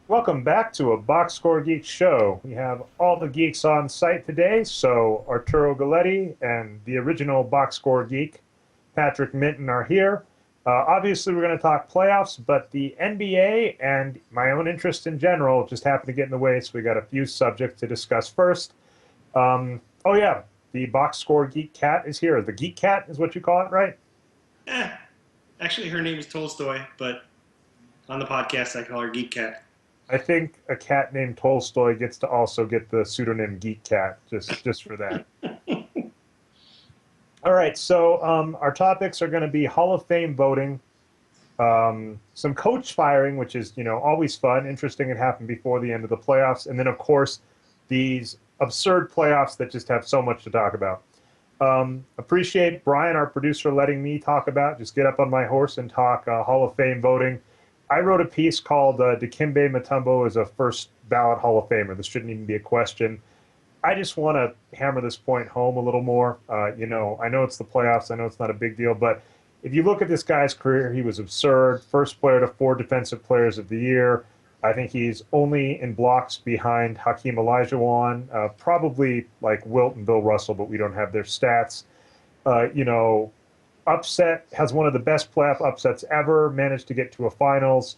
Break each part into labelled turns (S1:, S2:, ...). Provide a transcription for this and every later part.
S1: Welcome back to a Boxscore Geeks show. We have all the geeks on site today. So Arturo Galletti and the original Boxscore Geek, Patrick Minton, are here. Obviously, we're going to talk playoffs, but the NBA and my own interest in general just happen to get in the way. So we got a few subjects to discuss first. Oh yeah, the Boxscore Geek Cat is here. The Geek Cat is what you call it, right?
S2: Eh, actually, her name is Tolstoy, but on the podcast, I call her Geek Cat.
S1: I think a cat named Tolstoy gets to also get the pseudonym Geek Cat just for that. All right, so our topics are going to be Hall of Fame voting, some coach firing, which is always fun, interesting. It happened before the end of the playoffs, and then of course these absurd playoffs that just have so much to talk about. Appreciate Brian, our producer, letting me talk about just get up on my horse and talk Hall of Fame voting. I wrote a piece called Dikembe Mutombo is a first ballot Hall of Famer. This shouldn't even be a question. I just want to hammer this point home a little more. I know it's the playoffs. I know it's not a big deal, but if you look at this guy's career, he was absurd. First player to 4 Defensive Players of the Year. I think he's only in blocks behind Hakeem Olajuwon, probably like Wilt and Bill Russell, but we don't have their stats. Uh, you know, Upset has one of the best playoff upsets ever. Managed to get to a finals.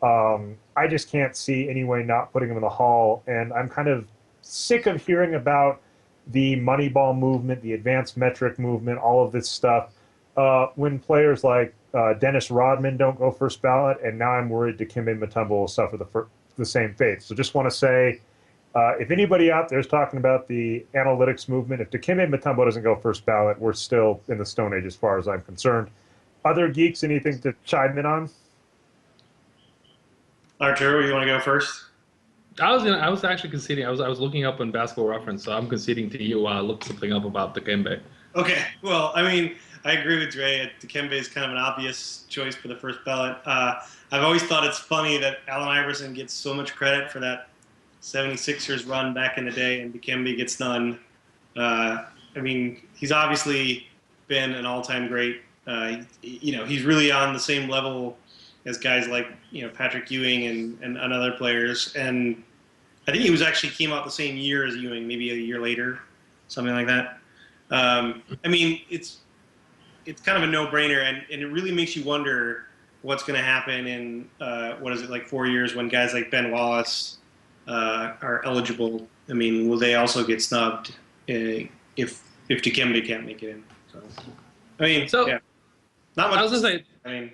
S1: I just can't see any way not putting him in the hall, and I'm kind of sick of hearing about the Moneyball movement, the advanced metric movement, all of this stuff. When players like Dennis Rodman don't go first ballot, and now I'm worried Dikembe Mutombo will suffer the same fate. So just want to say, if anybody out there is talking about the analytics movement, if Dikembe Mutombo doesn't go first ballot, we're still in the Stone Age as far as I'm concerned. Other geeks, anything to chime in on?
S2: Arturo, you want to go first?
S3: I was actually conceding. I was looking up on Basketball Reference, so I'm conceding to you while I look something up about the Dikembe.
S2: Okay. Well, I mean, I agree with Dre. Dikembe is kind of an obvious choice for the first ballot. I've always thought it's funny that Allen Iverson gets so much credit for that 76ers run back in the day, and Dikembe gets none. I mean, he's obviously been an all-time great. He's really on the same level as guys like Patrick Ewing and other players. And I think he was actually came out the same year as Ewing, maybe a year later, something like that. I mean, it's kind of a no-brainer, and it really makes you wonder what's going to happen in what is it, like 4 years, when guys like Ben Wallace are eligible. I mean, will they also get snubbed if Dikembe can't make it in? So, I mean,
S3: So
S2: yeah, not much.
S3: I was gonna say,
S2: I mean,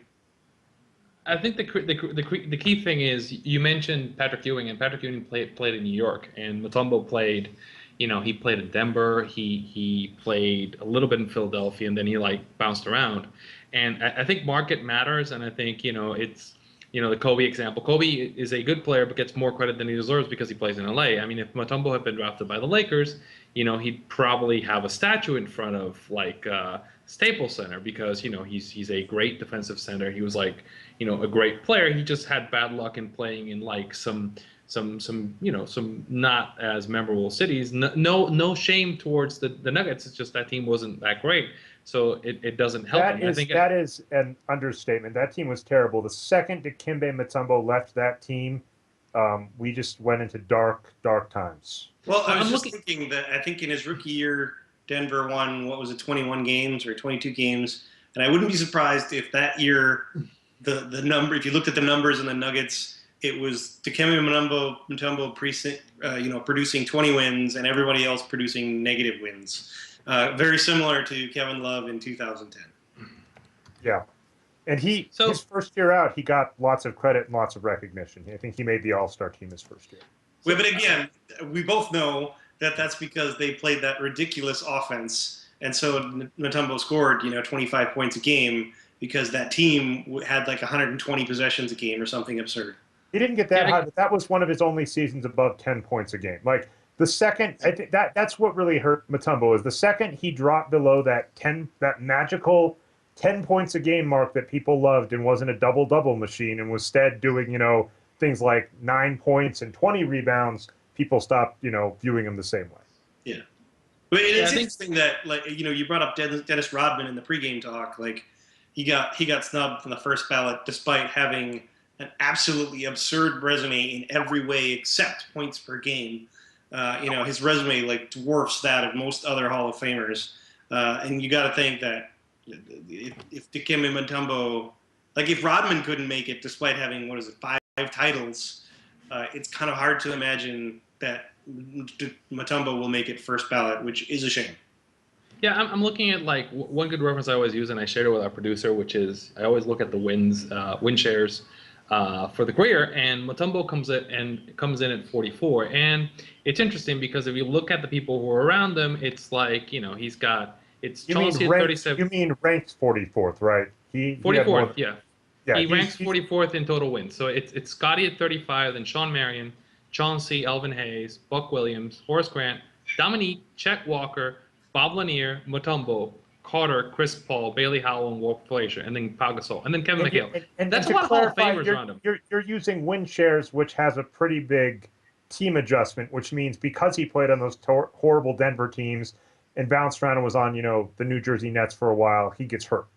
S3: I think the key thing is you mentioned Patrick Ewing, and Patrick Ewing played in New York, and Mutombo played. He played in Denver. He played a little bit in Philadelphia, and then he like bounced around. And I think market matters, and I think it's the Kobe example. Kobe is a good player, but gets more credit than he deserves because he plays in LA. I mean, if Mutombo had been drafted by the Lakers, he'd probably have a statue in front of like Staples Center because he's a great defensive center. He was like a great player. He just had bad luck in playing in like some not as memorable cities. No shame towards the Nuggets. It's just that team wasn't that great, so it doesn't help
S1: That
S3: him. I
S1: is
S3: think
S1: that is an understatement. That team was terrible. The second Dikembe Mutombo left that team, we just went into dark, dark times.
S2: well, I was
S3: I'm
S2: just
S3: looking.
S2: thinking that I think in his rookie year, Denver won, what was it, 21 games or 22 games, and I wouldn't be surprised if that year the number, if you looked at the numbers in the Nuggets, it was Dikembe Mutombo producing 20 wins and everybody else producing negative wins. Very similar to Kevin Love in 2010.
S1: Yeah. And his
S3: So
S1: first year out, he got lots of credit and lots of recognition. I think he made the All-Star team his first year.
S2: Well,
S1: So,
S2: but again, we both know that that's because they played that ridiculous offense, and so Mutombo scored 25 points a game because that team had like 120 possessions a game or something absurd.
S1: he didn't get that
S3: yeah,
S1: high, but that was one of his only seasons above 10 points a game. Like the second, I think that's what really hurt Mutombo is the second he dropped below that magical 10 points a game mark that people loved and wasn't a double-double machine and was instead doing, things like 9 points and 20 rebounds, people stopped, viewing him the same way.
S2: Yeah. But
S3: yeah,
S2: it's
S3: I think
S2: interesting that, like, you brought up Dennis Rodman in the pregame talk. Like, he got snubbed from the first ballot despite having an absolutely absurd resume in every way except points per game. His resume like dwarfs that of most other Hall of Famers. And you got to think that if Dikembe Mutombo, like if Rodman couldn't make it despite having, 5 titles, it's kind of hard to imagine that Mutombo will make it first ballot, which is a shame.
S3: Yeah, I'm looking at like one good reference I always use, and I shared it with our producer, which is I always look at the win shares for the career, and Mutombo comes in at 44, and it's interesting because if you look at the people who are around him, it's like he's got Chauncey at 37.
S1: You mean ranked 44th, right?
S3: 44th, yeah.
S1: Yeah,
S3: he ranks 44th in total wins. So it's Scotty at 35, then Sean Marion, Chauncey, Elvin Hayes, Buck Williams, Horace Grant, Dominique, Chet Walker, Bob Lanier, Mutombo, Carter, Chris Paul, Bailey Howell, and Walt Frazier, and then Pau Gasol, and then Kevin McHale.
S1: And
S3: that's
S1: to
S3: a lot
S1: clarify,
S3: of Hall of Famers around him.
S1: You're using win shares, which has a pretty big team adjustment, which means because he played on those horrible Denver teams and bounced around and was on, the New Jersey Nets for a while, he gets hurt.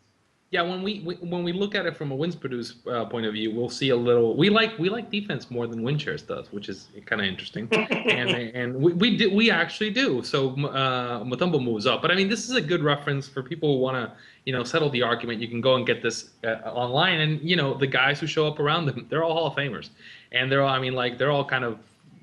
S3: Yeah, when we look at it from a wins produced point of view, we'll see a little. We like defense more than win shares does, which is kind of interesting, and we actually do. So Mutombo moves up, but I mean this is a good reference for people who want to settle the argument. You can go and get this online, and the guys who show up around them, they're all Hall of Famers, and they're all kind of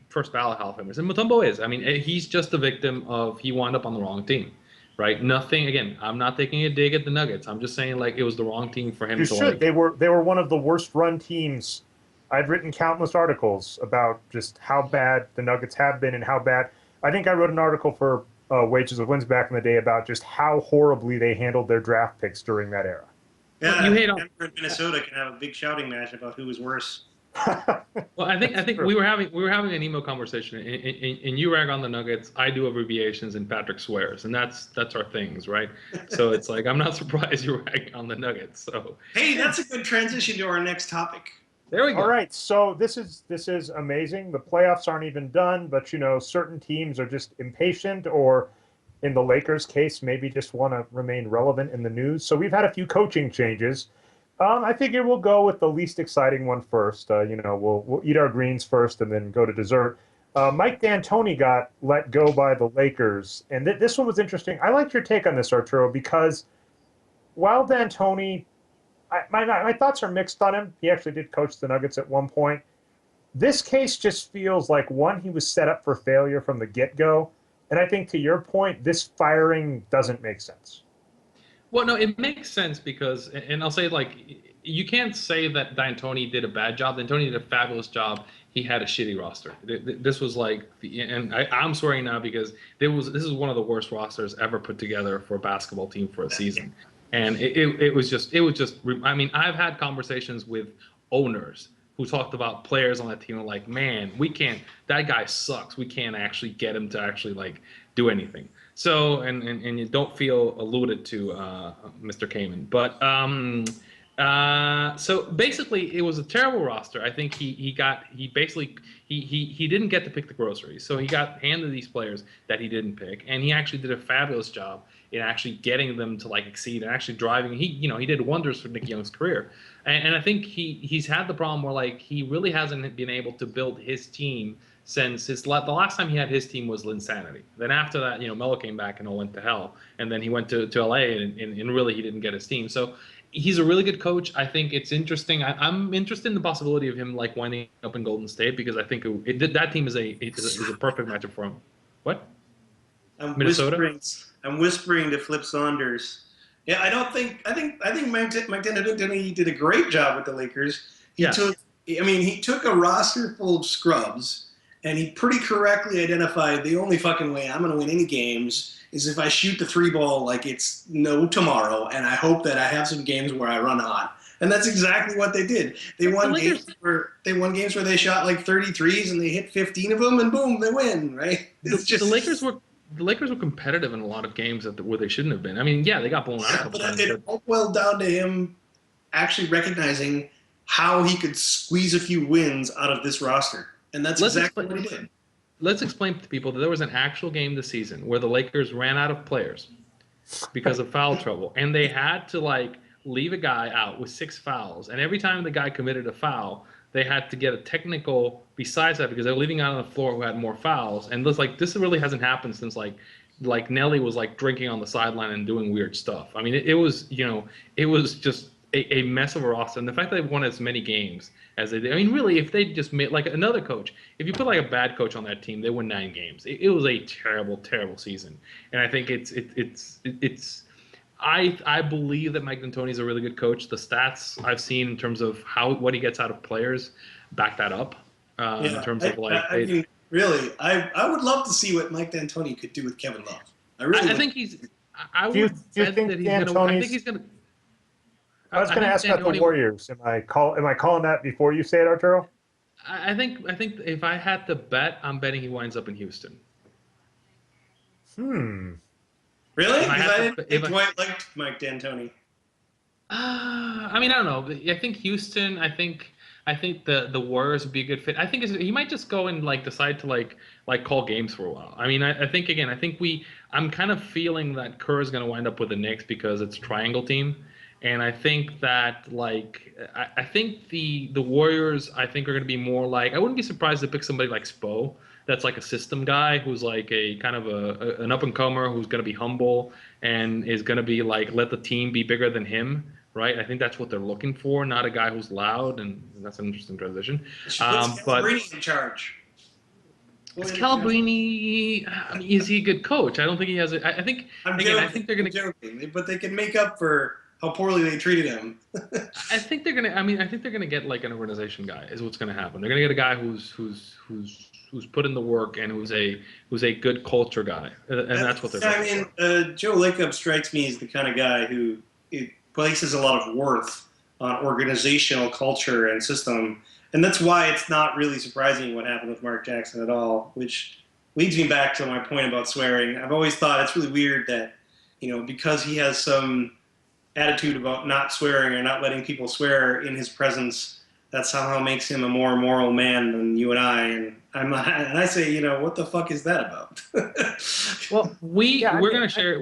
S3: first ballot Hall of Famers, and Mutombo is. I mean he's just a victim of he wound up on the wrong team. Right. Nothing. Again, I'm not taking a dig at the Nuggets. I'm just saying it was the wrong team for him to
S1: should. They were one of the worst run teams. I'd written countless articles about just how bad the Nuggets have been and how bad. I think I wrote an article for Wages of Wins back in the day about just how horribly they handled their draft picks during that era.
S2: Yeah, Denver and Minnesota can have a big shouting match about who was worse.
S3: Well, I think we were having an email conversation, and you rag on the Nuggets. I do abbreviations, and Patrick swears, and that's our things, right? So it's like I'm not surprised you rag on the Nuggets. So
S2: hey, that's a good transition to our next topic.
S3: There we go.
S1: All right, so this is amazing. The playoffs aren't even done, but certain teams are just impatient, or in the Lakers' case, maybe just want to remain relevant in the news. So we've had a few coaching changes. I figure we'll go with the least exciting one first. We'll eat our greens first and then go to dessert. Mike D'Antoni got let go by the Lakers, and this one was interesting. I liked your take on this, Arturo, because while D'Antoni, my thoughts are mixed on him. He actually did coach the Nuggets at one point. This case just feels like, one, he was set up for failure from the get-go, and I think to your point, this firing doesn't make sense.
S3: Well, no, it makes sense because, and I'll say you can't say that D'Antoni did a bad job. D'Antoni did a fabulous job. He had a shitty roster. This was and I'm swearing now because this is one of the worst rosters ever put together for a basketball team for a season. And it was just, I mean, I've had conversations with owners who talked about players on that team and like, man, that guy sucks. We can't actually get him to actually do anything. So, and you don't feel alluded to, Mr. Kamen. But so basically, it was a terrible roster. I think he didn't get to pick the groceries. So he got handed these players that he didn't pick, and he actually did a fabulous job in actually getting them to exceed and actually driving. He did wonders for Nick Young's career, and I think he's had the problem where he really hasn't been able to build his team since the last time he had his team was Linsanity. Then after that, Melo came back and all went to hell. And then he went to LA and really he didn't get his team. So he's a really good coach. I think it's interesting. I'm interested in the possibility of him winding up in Golden State because I think that team is a perfect matchup for him. What?
S2: Minnesota? I'm whispering to Flip Saunders. Yeah, I think Mike D'Antoni did a great job with the Lakers. He took a roster full of scrubs. And he pretty correctly identified the only fucking way I'm going to win any games is if I shoot the 3-ball like it's no tomorrow, and I hope that I have some games where I run hot. And that's exactly what they did. They won games where they shot 33s and they hit 15 of them, and boom, they win. Right?
S3: The Lakers were competitive in a lot of games where they shouldn't have been. I mean, yeah, they got blown out a couple times.
S2: It all boiled down to him actually recognizing how he could squeeze a few wins out of this roster. And that's exactly what he did.
S3: Let's explain to people that there was an actual game this season where the Lakers ran out of players because of foul trouble. And they had to leave a guy out with 6 fouls, and every time the guy committed a foul, they had to get a technical besides that because they're leaving out on the floor who had more fouls. And this really hasn't happened since like Nelly was like drinking on the sideline and doing weird stuff. I mean, it was, it was just a mess of a roster. And the fact that they've won as many games as they did, I mean, really, if they just made like another coach, if you put like a bad coach on that team, they win 9 games. It was a terrible, terrible season. And I think I believe that Mike D'Antoni is a really good coach. The stats I've seen in terms of what he gets out of players back that up. In terms of like,
S2: I mean, really, I would love to see what Mike D'Antoni could do with Kevin Love.
S3: I think he's. I would bet that he's going to. I think he's going to.
S1: I was going to ask about the Warriors. Am I calling that before you say it, Arturo?
S3: I think if I had to bet, I'm betting he winds up in Houston.
S2: Really? Because I didn't think Dwight liked Mike D'Antoni.
S3: I mean, I don't know. I think Houston. I think the Warriors would be a good fit. I think he might just go and like decide to like call games for a while. I mean, I think I'm kind of feeling that Kerr is going to wind up with the Knicks because it's a triangle team, and I think that I think the Warriors I think are going to be more like, I wouldn't be surprised to pick somebody like Spo. That's like a system guy who's like a kind of an up and comer who's going to be humble and is going to be like let the team be bigger than him. Right, I think that's what they're looking for, not a guy who's loud, and that's an interesting transition.
S2: Scalabrini in charge.
S3: Scalabrini, I mean, is he a good coach? I don't think he has. I think they're going to.
S2: Joking, but they can make up for how poorly they treated him.
S3: I think they're going to. I mean, I think they're going to get like an organization guy. Is what's going to happen. They're going to get a guy who's put in the work and who's a good culture guy, and that's what they're.
S2: I mean, Joe Lacob strikes me as the kind of guy who places a lot of worth on organizational culture and system. And that's why it's not really surprising what happened with Mark Jackson at all, which leads me back to my point about swearing. I've always thought it's really weird that, because he has some attitude about not swearing or not letting people swear in his presence, that somehow makes him a more moral man than you and I. And I say, what the fuck is that about?
S3: Well, we're going to share.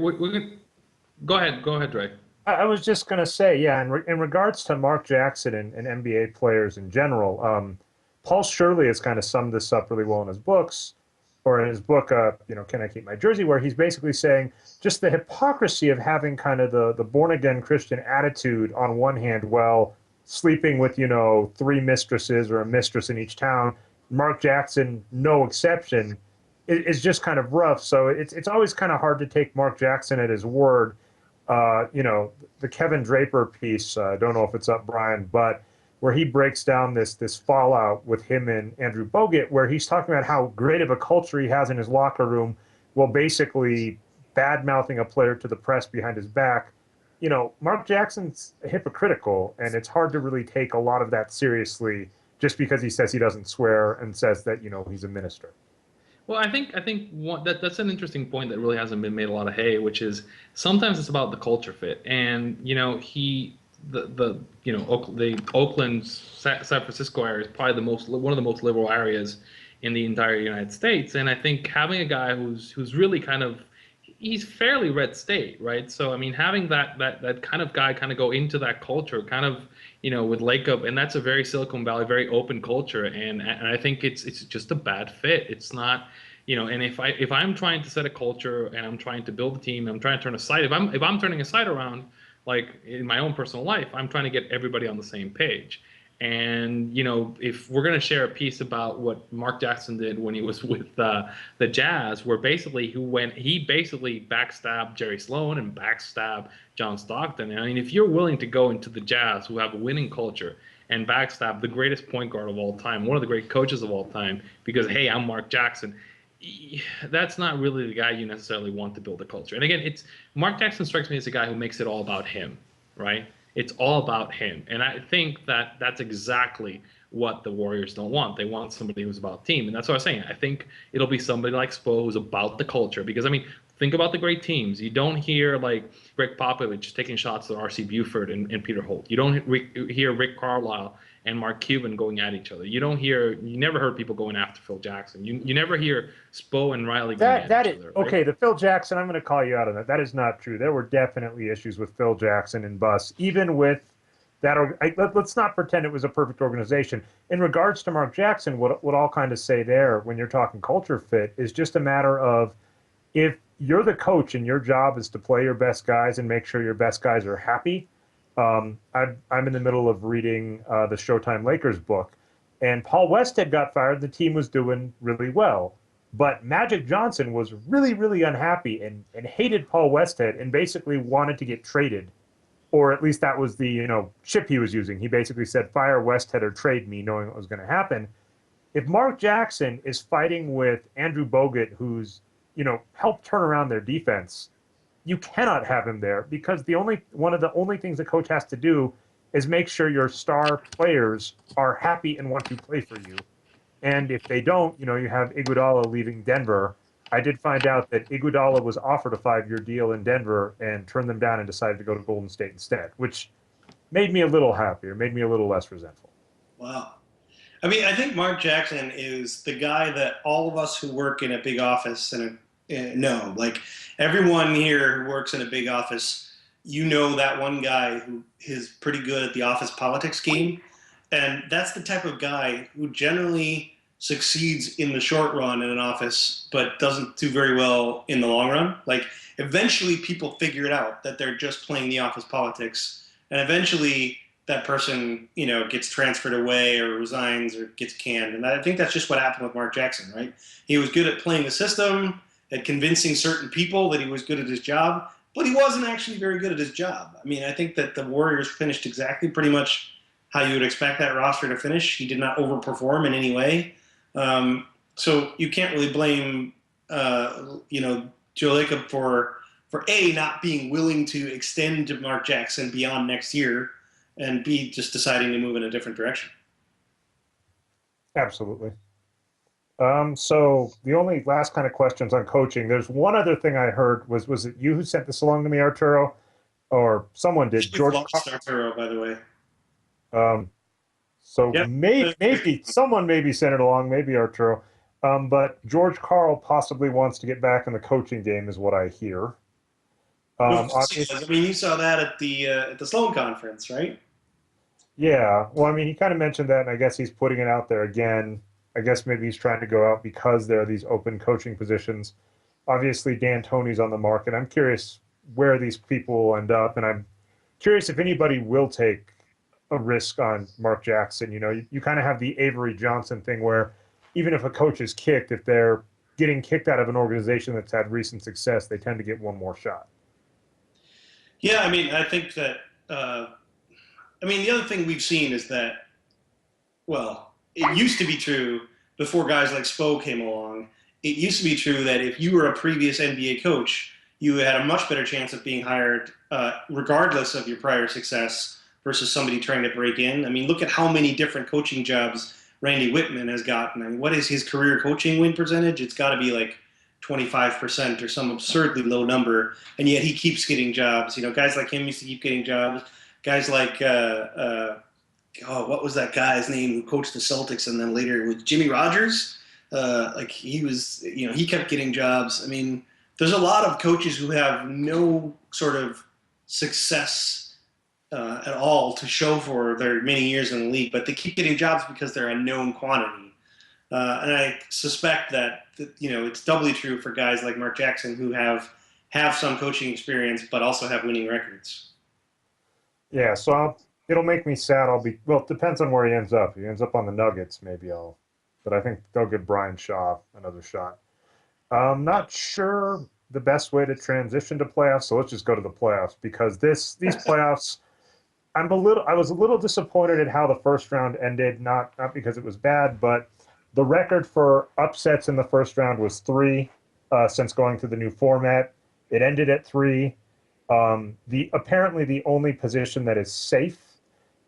S3: Go ahead, Dre.
S1: I was just going to say, in regards to Mark Jackson and NBA players in general, Paul Shirley has kind of summed this up really well in his books, or in his book, Can I Keep My Jersey, where he's basically saying just the hypocrisy of having kind of the born-again Christian attitude on one hand, while sleeping with, 3 mistresses or a mistress in each town. Mark Jackson, no exception, is just kind of rough. So it's always kind of hard to take Mark Jackson at his word. The Kevin Draper piece, I don't know if it's up, Brian, but where he breaks down this fallout with him and Andrew Bogut, where he's talking about how great of a culture he has in his locker room while basically bad-mouthing a player to the press behind his back. Mark Jackson's hypocritical, and it's hard to really take a lot of that seriously just because he says he doesn't swear and says that, he's a minister.
S3: Well, I think that's an interesting point that really hasn't been made a lot of hay, which is sometimes it's about the culture fit, and the Oakland, San Francisco area is probably one of the most liberal areas in the entire United States, and I think having a guy who's really kind of, he's fairly red state, right? So I mean, having that kind of guy kind of go into that culture, kind of, with Lacob, and that's a very Silicon Valley, very open culture, and I think it's just a bad fit. It's not, and if I'm trying to set a culture and I'm trying to build a team, I'm trying to turn a site. If I'm turning a site around, like in my own personal life, I'm trying to get everybody on the same page. And if we're going to share a piece about what Mark Jackson did when he was with the Jazz, where basically he basically backstabbed Jerry Sloan and backstabbed John Stockton. I mean, if you're willing to go into the Jazz, who have a winning culture, and backstab the greatest point guard of all time, one of the great coaches of all time, because hey, I'm Mark Jackson, that's not really the guy you necessarily want to build a culture. And again, Mark Jackson strikes me as a guy who makes it all about him, right? It's all about him. And I think that that's exactly what the Warriors don't want. They want somebody who's about team. And that's what I was saying. I think it'll be somebody like Spo who's about the culture. Because, I mean, think about the great teams. You don't hear, like, Greg Popovich taking shots at R.C. Buford and Peter Holt. You don't hear Rick Carlisle and Mark Cuban going at each other. You never heard people going after Phil Jackson. You never hear Spo and Riley going at each other. Right?
S1: Okay, the Phil Jackson, I'm going to call you out on that. That is not true. There were definitely issues with Phil Jackson and Bus, even with that. Let's not pretend it was a perfect organization. In regards to Mark Jackson, what I'll kind of say there when you're talking culture fit is just a matter of, if you're the coach and your job is to play your best guys and make sure your best guys are happy. I'm in the middle of reading the Showtime Lakers book, and Paul Westhead got fired. The team was doing really well, but Magic Johnson was really, really unhappy and hated Paul Westhead and basically wanted to get traded, or at least that was the ship he was using. He basically said, "Fire Westhead or trade me," knowing what was going to happen. If Mark Jackson is fighting with Andrew Bogut, who's helped turn around their defense, you cannot have him there, because one of the only things the coach has to do is make sure your star players are happy and want to play for you. And if they don't, you have Iguodala leaving Denver. I did find out that Iguodala was offered a 5-year deal in Denver and turned them down and decided to go to Golden State instead, which made me a little happier, made me a little less resentful.
S2: Wow. I mean, I think Mark Jackson is the guy that all of us who work in a big office know. Like, everyone here who works in a big office, that one guy who is pretty good at the office politics game. And that's the type of guy who generally succeeds in the short run in an office, but doesn't do very well in the long run. Like, eventually people figure it out that they're just playing the office politics. And eventually that person, gets transferred away or resigns or gets canned. And I think that's just what happened with Mark Jackson, right? He was good at playing the system, at convincing certain people that he was good at his job, but he wasn't actually very good at his job. I mean, I think that the Warriors finished exactly pretty much how you would expect that roster to finish. He did not overperform in any way. So you can't really blame, Joe Lacob for A, not being willing to extend to Mark Jackson beyond next year, and B, just deciding to move in a different direction.
S1: Absolutely. So the only last kind of questions on coaching, there's one other thing I heard. Was it you who sent this along to me, Arturo? Or someone did?
S2: George Arturo, by the way.
S1: So
S2: yep.
S1: maybe someone sent it along, maybe Arturo. But George Karl possibly wants to get back in the coaching game, is what I hear.
S2: I mean, you saw that at the Sloan conference, right?
S1: Yeah. Well, I mean, he kind of mentioned that, and I guess he's putting it out there again. I guess maybe he's trying to go out because there are these open coaching positions. Obviously, Dan Toney's on the market. I'm curious where these people will end up, and I'm curious if anybody will take a risk on Mark Jackson. You kind of have the Avery Johnson thing where even if a coach is kicked, if they're getting kicked out of an organization that's had recent success, they tend to get one more shot.
S2: Yeah, I mean, I think that, the other thing we've seen is that, well, it used to be true before guys like Spo came along. It used to be true that if you were a previous NBA coach, you had a much better chance of being hired regardless of your prior success versus somebody trying to break in. I mean, look at how many different coaching jobs Randy Whitman has gotten. I mean, what is his career coaching win percentage? It's got to be like 25% or some absurdly low number, and yet he keeps getting jobs. Guys like him used to keep getting jobs. Guys like, what was that guy's name who coached the Celtics and then later with Jimmy Rogers? He kept getting jobs. I mean, there's a lot of coaches who have no sort of success at all to show for their many years in the league, but they keep getting jobs because they're a known quantity. And I suspect that it's doubly true for guys like Mark Jackson who have some coaching experience but also have winning records.
S1: Yeah, so it'll make me sad. It depends on where he ends up. If he ends up on the Nuggets, but I think they'll give Brian Shaw another shot. I'm not sure the best way to transition to playoffs, so let's just go to the playoffs, because these playoffs, I was a little disappointed at how the first round ended, not because it was bad, but the record for upsets in the first round was 3 since going to the new format. It ended at 3. Apparently the only position that is safe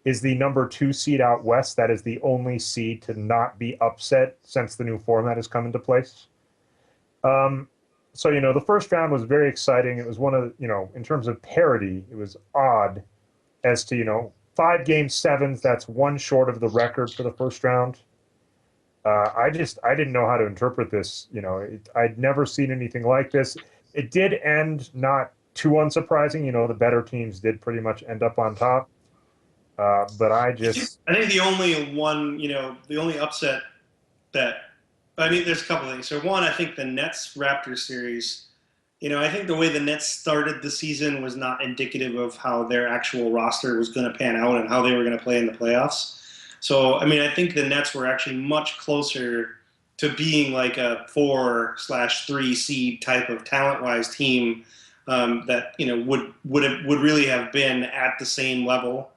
S1: is the number 2 seed out west. That is the only seed to not be upset since the new format has come into place. So, the first round was very exciting. It was one of, in terms of parity, it was odd as to, 5 game sevens. That's one short of the record for the first round. I didn't know how to interpret this. I'd never seen anything like this. It did end not too unsurprising. The better teams did pretty much end up on top. But
S2: I think the only one, the only upset that, there's a couple things. So one, I think the Nets Raptors series, I think the way the Nets started the season was not indicative of how their actual roster was going to pan out and how they were going to play in the playoffs. So, I think the Nets were actually much closer to being like a 4/3 seed type of talent-wise team that would really have been at the same level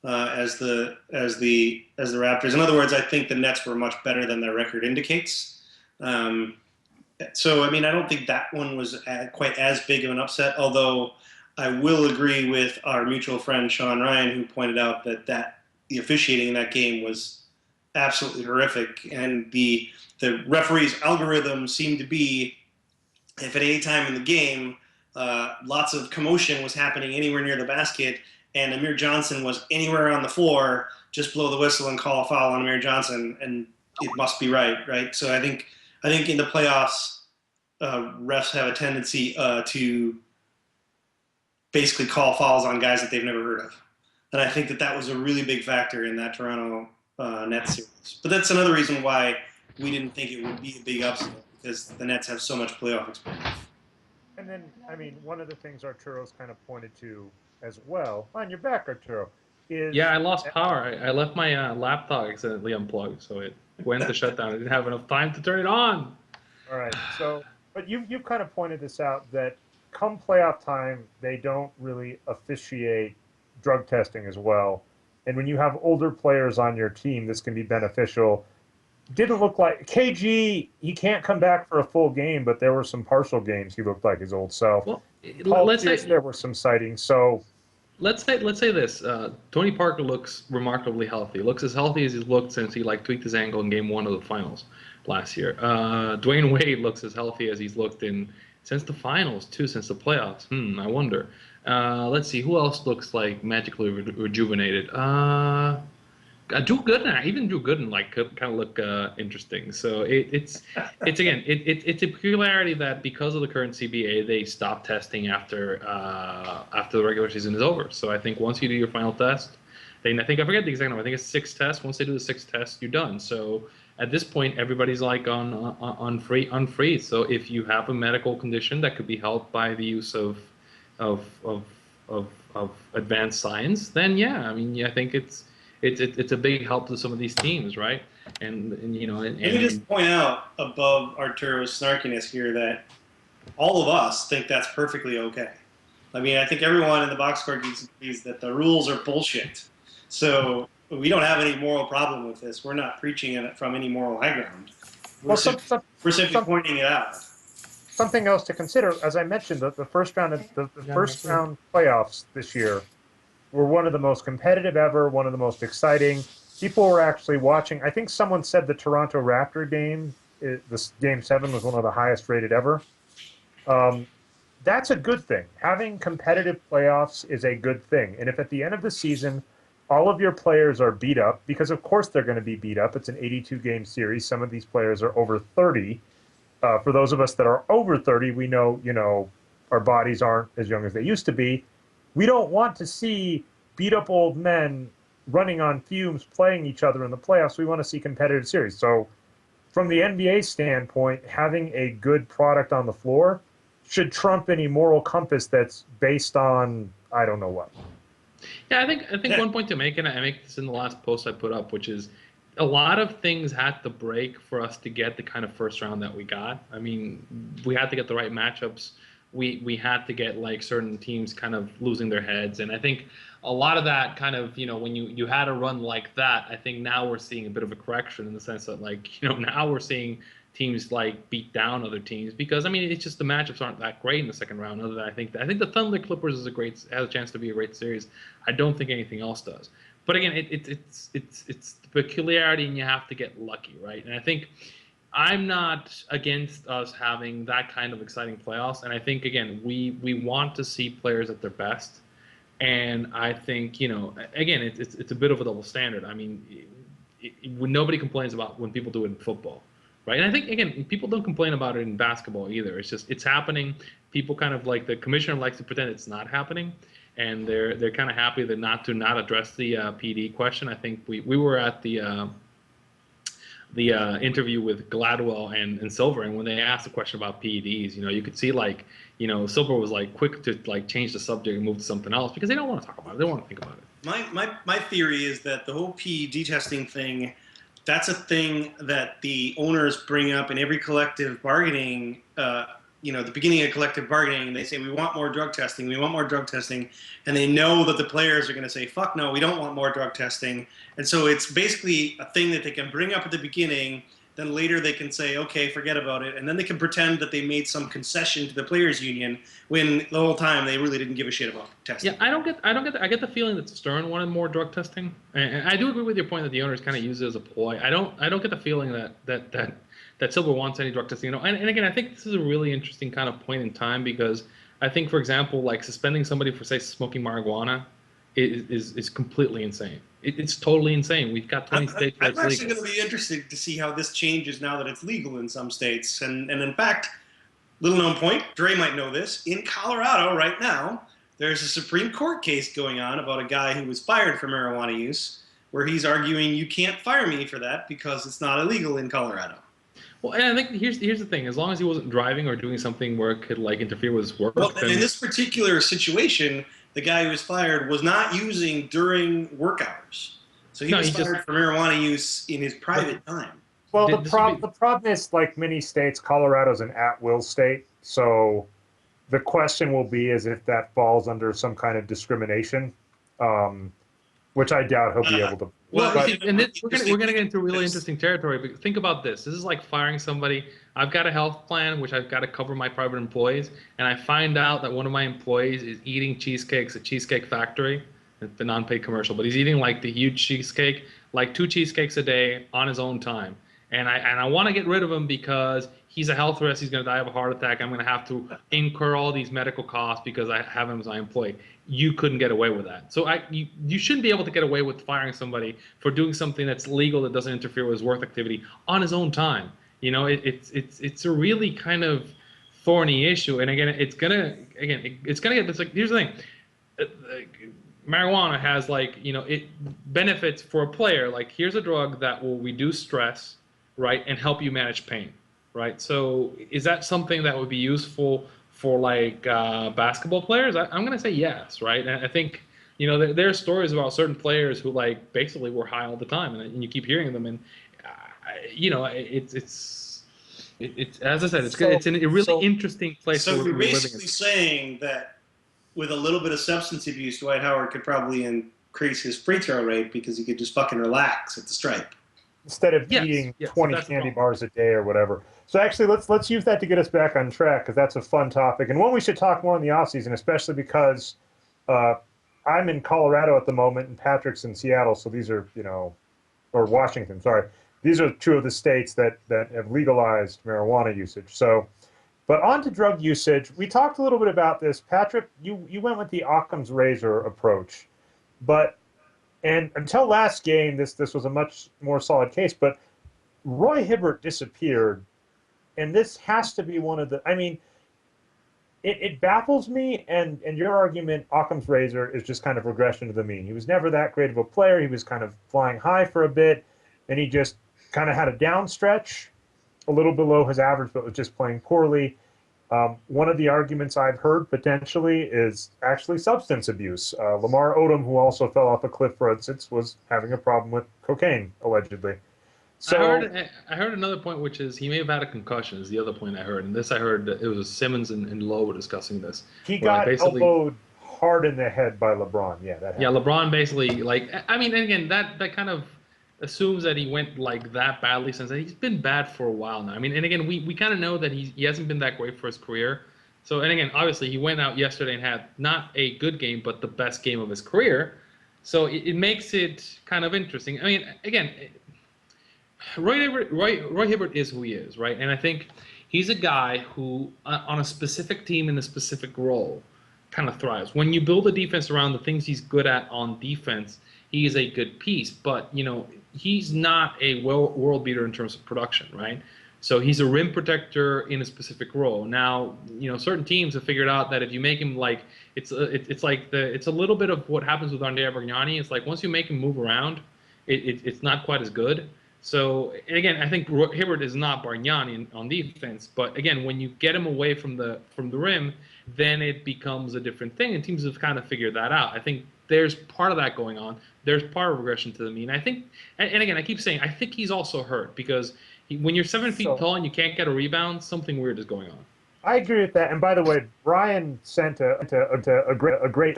S2: as the Raptors. In other words, I think the Nets were much better than their record indicates. So, I don't think that one was quite as big of an upset, although I will agree with our mutual friend Sean Ryan, who pointed out that the officiating in that game was absolutely horrific, and the referee's algorithm seemed to be, if at any time in the game lots of commotion was happening anywhere near the basket and Amir Johnson was anywhere on the floor, just blow the whistle and call a foul on Amir Johnson, and it must be right? So I think in the playoffs, refs have a tendency to basically call fouls on guys that they've never heard of. And I think that was a really big factor in that Toronto Nets series. But that's another reason why we didn't think it would be a big upset, because the Nets have so much playoff experience.
S1: And then, one of the things Arturo's kind of pointed to as well, on your back, Arturo, is...
S3: Yeah, I lost power. I left my laptop accidentally unplugged, so it went to shut down. I didn't have enough time to turn it on.
S1: All right. So, but you've kind of pointed this out, that come playoff time, they don't really officiate drug testing as well. And when you have older players on your team, this can be beneficial. Didn't look like KG, he can't come back for a full game, but there were some partial games he looked like his old self.
S3: Well,
S1: let's say there were some sightings. So
S3: let's say this. Tony Parker looks remarkably healthy. Looks as healthy as he's looked since he tweaked his ankle in game 1 of the finals last year. Dwayne Wade looks as healthy as he's looked since the finals too, since the playoffs. I wonder. Let's see, who else looks like magically rejuvenated? Drew Gooden, even Drew Gooden kind of look interesting. So it's again it's a peculiarity that because of the current CBA, they stop testing after the regular season is over. So I think once you do your final test, I forget the exact number. I think it's 6 tests. Once they do the 6th test, you're done. So at this point, everybody's on freeze. So if you have a medical condition that could be helped by the use of advanced science, then yeah, I think it's a big help to some of these teams, right? And
S2: let me just point out above Arturo's snarkiness here that all of us think that's perfectly okay. I think everyone in the Boxscore Geeks agrees that the rules are bullshit. So we don't have any moral problem with this. We're not preaching it from any moral high ground. We're simply pointing it out.
S1: Something else to consider, as I mentioned, the first round playoffs this year were one of the most competitive ever, one of the most exciting. People were actually watching. I think someone said the Toronto Raptor game, this Game 7, was one of the highest rated ever. That's a good thing. Having competitive playoffs is a good thing. And if at the end of the season, all of your players are beat up, because of course they're going to be beat up. It's an 82-game series. Some of these players are over 30. For those of us that are over 30, we know, our bodies aren't as young as they used to be. We don't want to see beat-up old men running on fumes playing each other in the playoffs. We want to see competitive series. So from the NBA standpoint, having a good product on the floor should trump any moral compass that's based on I don't know what.
S3: Yeah, I think one point to make, and I make this in the last post I put up, which is a lot of things had to break for us to get the kind of first round that we got. We had to get the right matchups. We had to get certain teams kind of losing their heads, and I think a lot of that kind of when you had a run like that, I think now we're seeing a bit of a correction in the sense that now we're seeing teams beat down other teams because it's just the matchups aren't that great in the second round. Other than I think the Thunder Clippers has a chance to be a great series. I don't think anything else does. But again, it's the peculiarity, and you have to get lucky, right? And I think I'm not against us having that kind of exciting playoffs. And I think again, we want to see players at their best. And I think, again, it's a bit of a double standard. I mean, when nobody complains about when people do it in football, right? And I think, again, people don't complain about it in basketball either. It's just, it's happening. People kind of like, the commissioner likes to pretend it's not happening, and they're kind of happy that not address the PD question. I think we were at the interview with Gladwell and Silver, and when they asked the question about PEDs, you could see like, Silver was like quick to like change the subject and move to something else because they don't want to talk about it. They don't want to think about it.
S2: My theory is that the whole PED testing thing, that's a thing that the owners bring up in every collective bargaining. The beginning of collective bargaining, they say, we want more drug testing, we want more drug testing, and they know that the players are going to say, fuck no, we don't want more drug testing. And so it's basically a thing that they can bring up at the beginning, then later they can say, okay, forget about it, and then they can pretend that they made some concession to the players union when the whole time they really didn't give a shit about testing.
S3: Yeah, I get the feeling that Stern wanted more drug testing, and I do agree with your point that the owners kind of use it as a ploy. I don't get the feeling that Silver wants any drug testing. And again, I think this is a really interesting kind of point in time because I think, for example, like suspending somebody for, say, smoking marijuana is completely insane. It's totally insane. We've got 20 states where it's legal.
S2: I'm actually going to be interested to see how this changes now that it's legal in some states. And in fact, little known point, Dre might know this, in Colorado right now, there's a Supreme Court case going on about a guy who was fired for marijuana use, where he's arguing you can't fire me for that because it's not illegal in Colorado.
S3: Well, and I think here's the thing: as long as he wasn't driving or doing something where it could like interfere with his work.
S2: Well, in this particular situation, the guy who was fired was not using during work hours, so he was fired for marijuana use in his private time.
S1: Well, the problem is, like many states, Colorado's an at-will state, so the question will be is if that falls under some kind of discrimination, which I doubt he'll be able to.
S3: Well, and we're gonna get into really interesting territory. But think about this: this is like firing somebody. I've got a health plan, which I've got to cover my private employees, and I find out that one of my employees is eating cheesecakes at Cheesecake Factory, the non-paid commercial, but he's eating like the huge cheesecake, like 2 cheesecakes a day on his own time. And I want to get rid of him because he's a health risk. He's going to die of a heart attack. I'm going to have to incur all these medical costs because I have him as my employee. You couldn't get away with that. So you shouldn't be able to get away with firing somebody for doing something that's legal that doesn't interfere with his work activity on his own time. It's a really kind of thorny issue. And again, it's gonna get this. Like, here's the thing. Marijuana has it benefits for a player. Like, here's a drug that will reduce stress, right, and help you manage pain, right? So is that something that would be useful for like basketball players? I'm going to say yes, right? And I think, there are stories about certain players who like basically were high all the time, and you keep hearing them, and it's as I said, it's in a really interesting place.
S2: So you're basically saying that with a little bit of substance abuse, Dwight Howard could probably increase his free throw rate because he could just fucking relax at the stripe
S1: instead of eating 20 candy bars a day or whatever. So actually, let's use that to get us back on track because that's a fun topic and one we should talk more in the offseason, especially because I'm in Colorado at the moment and Patrick's in Seattle. So these are, or Washington, sorry. These are 2 of the states that have legalized marijuana usage. So, but on to drug usage. We talked a little bit about this. Patrick, you went with the Occam's razor approach, and until last game, this was a much more solid case. But Roy Hibbert disappeared, and this has to be one of the. I mean, it baffles me. And your argument, Occam's razor, is just kind of regression to the mean. He was never that great of a player. He was kind of flying high for a bit, and he just kind of had a down stretch, a little below his average, but was just playing poorly. One of the arguments I've heard potentially is actually substance abuse. Lamar Odom, who also fell off a cliff, for instance, was having a problem with cocaine, allegedly. So
S3: I heard another point, which is he may have had a concussion, is the other point I heard. And this I heard, it was Simmons and Lowe were discussing this.
S1: He got elbowed hard in the head by LeBron. Yeah, that happened.
S3: Yeah, LeBron basically, and again, that kind of assumes that he went like that badly since he's been bad for a while now. I mean, and again, we kind of know that he hasn't been that great for his career. So, and again, obviously he went out yesterday and had not a good game, but the best game of his career. So it makes it kind of interesting. I mean, again, Roy Hibbert is who he is, right? And I think he's a guy who, on a specific team in a specific role, kind of thrives. When you build a defense around the things he's good at on defense, he is a good piece. But he's not a world beater in terms of production, right? So he's a rim protector in a specific role. Now, certain teams have figured out that if you make him like it's a little bit of what happens with Andrea Bargnani. It's like once you make him move around, it's not quite as good. So again, I think Hibbert is not Bargnani on defense, but again, when you get him away from the rim, then it becomes a different thing, and teams have kind of figured that out. I think there's part of that going on. There's part of regression to the mean. I think, and again, I keep saying, I think he's also hurt because when you're 7 feet tall and you can't get a rebound, something weird is going on.
S1: I agree with that. And by the way, Brian sent a great.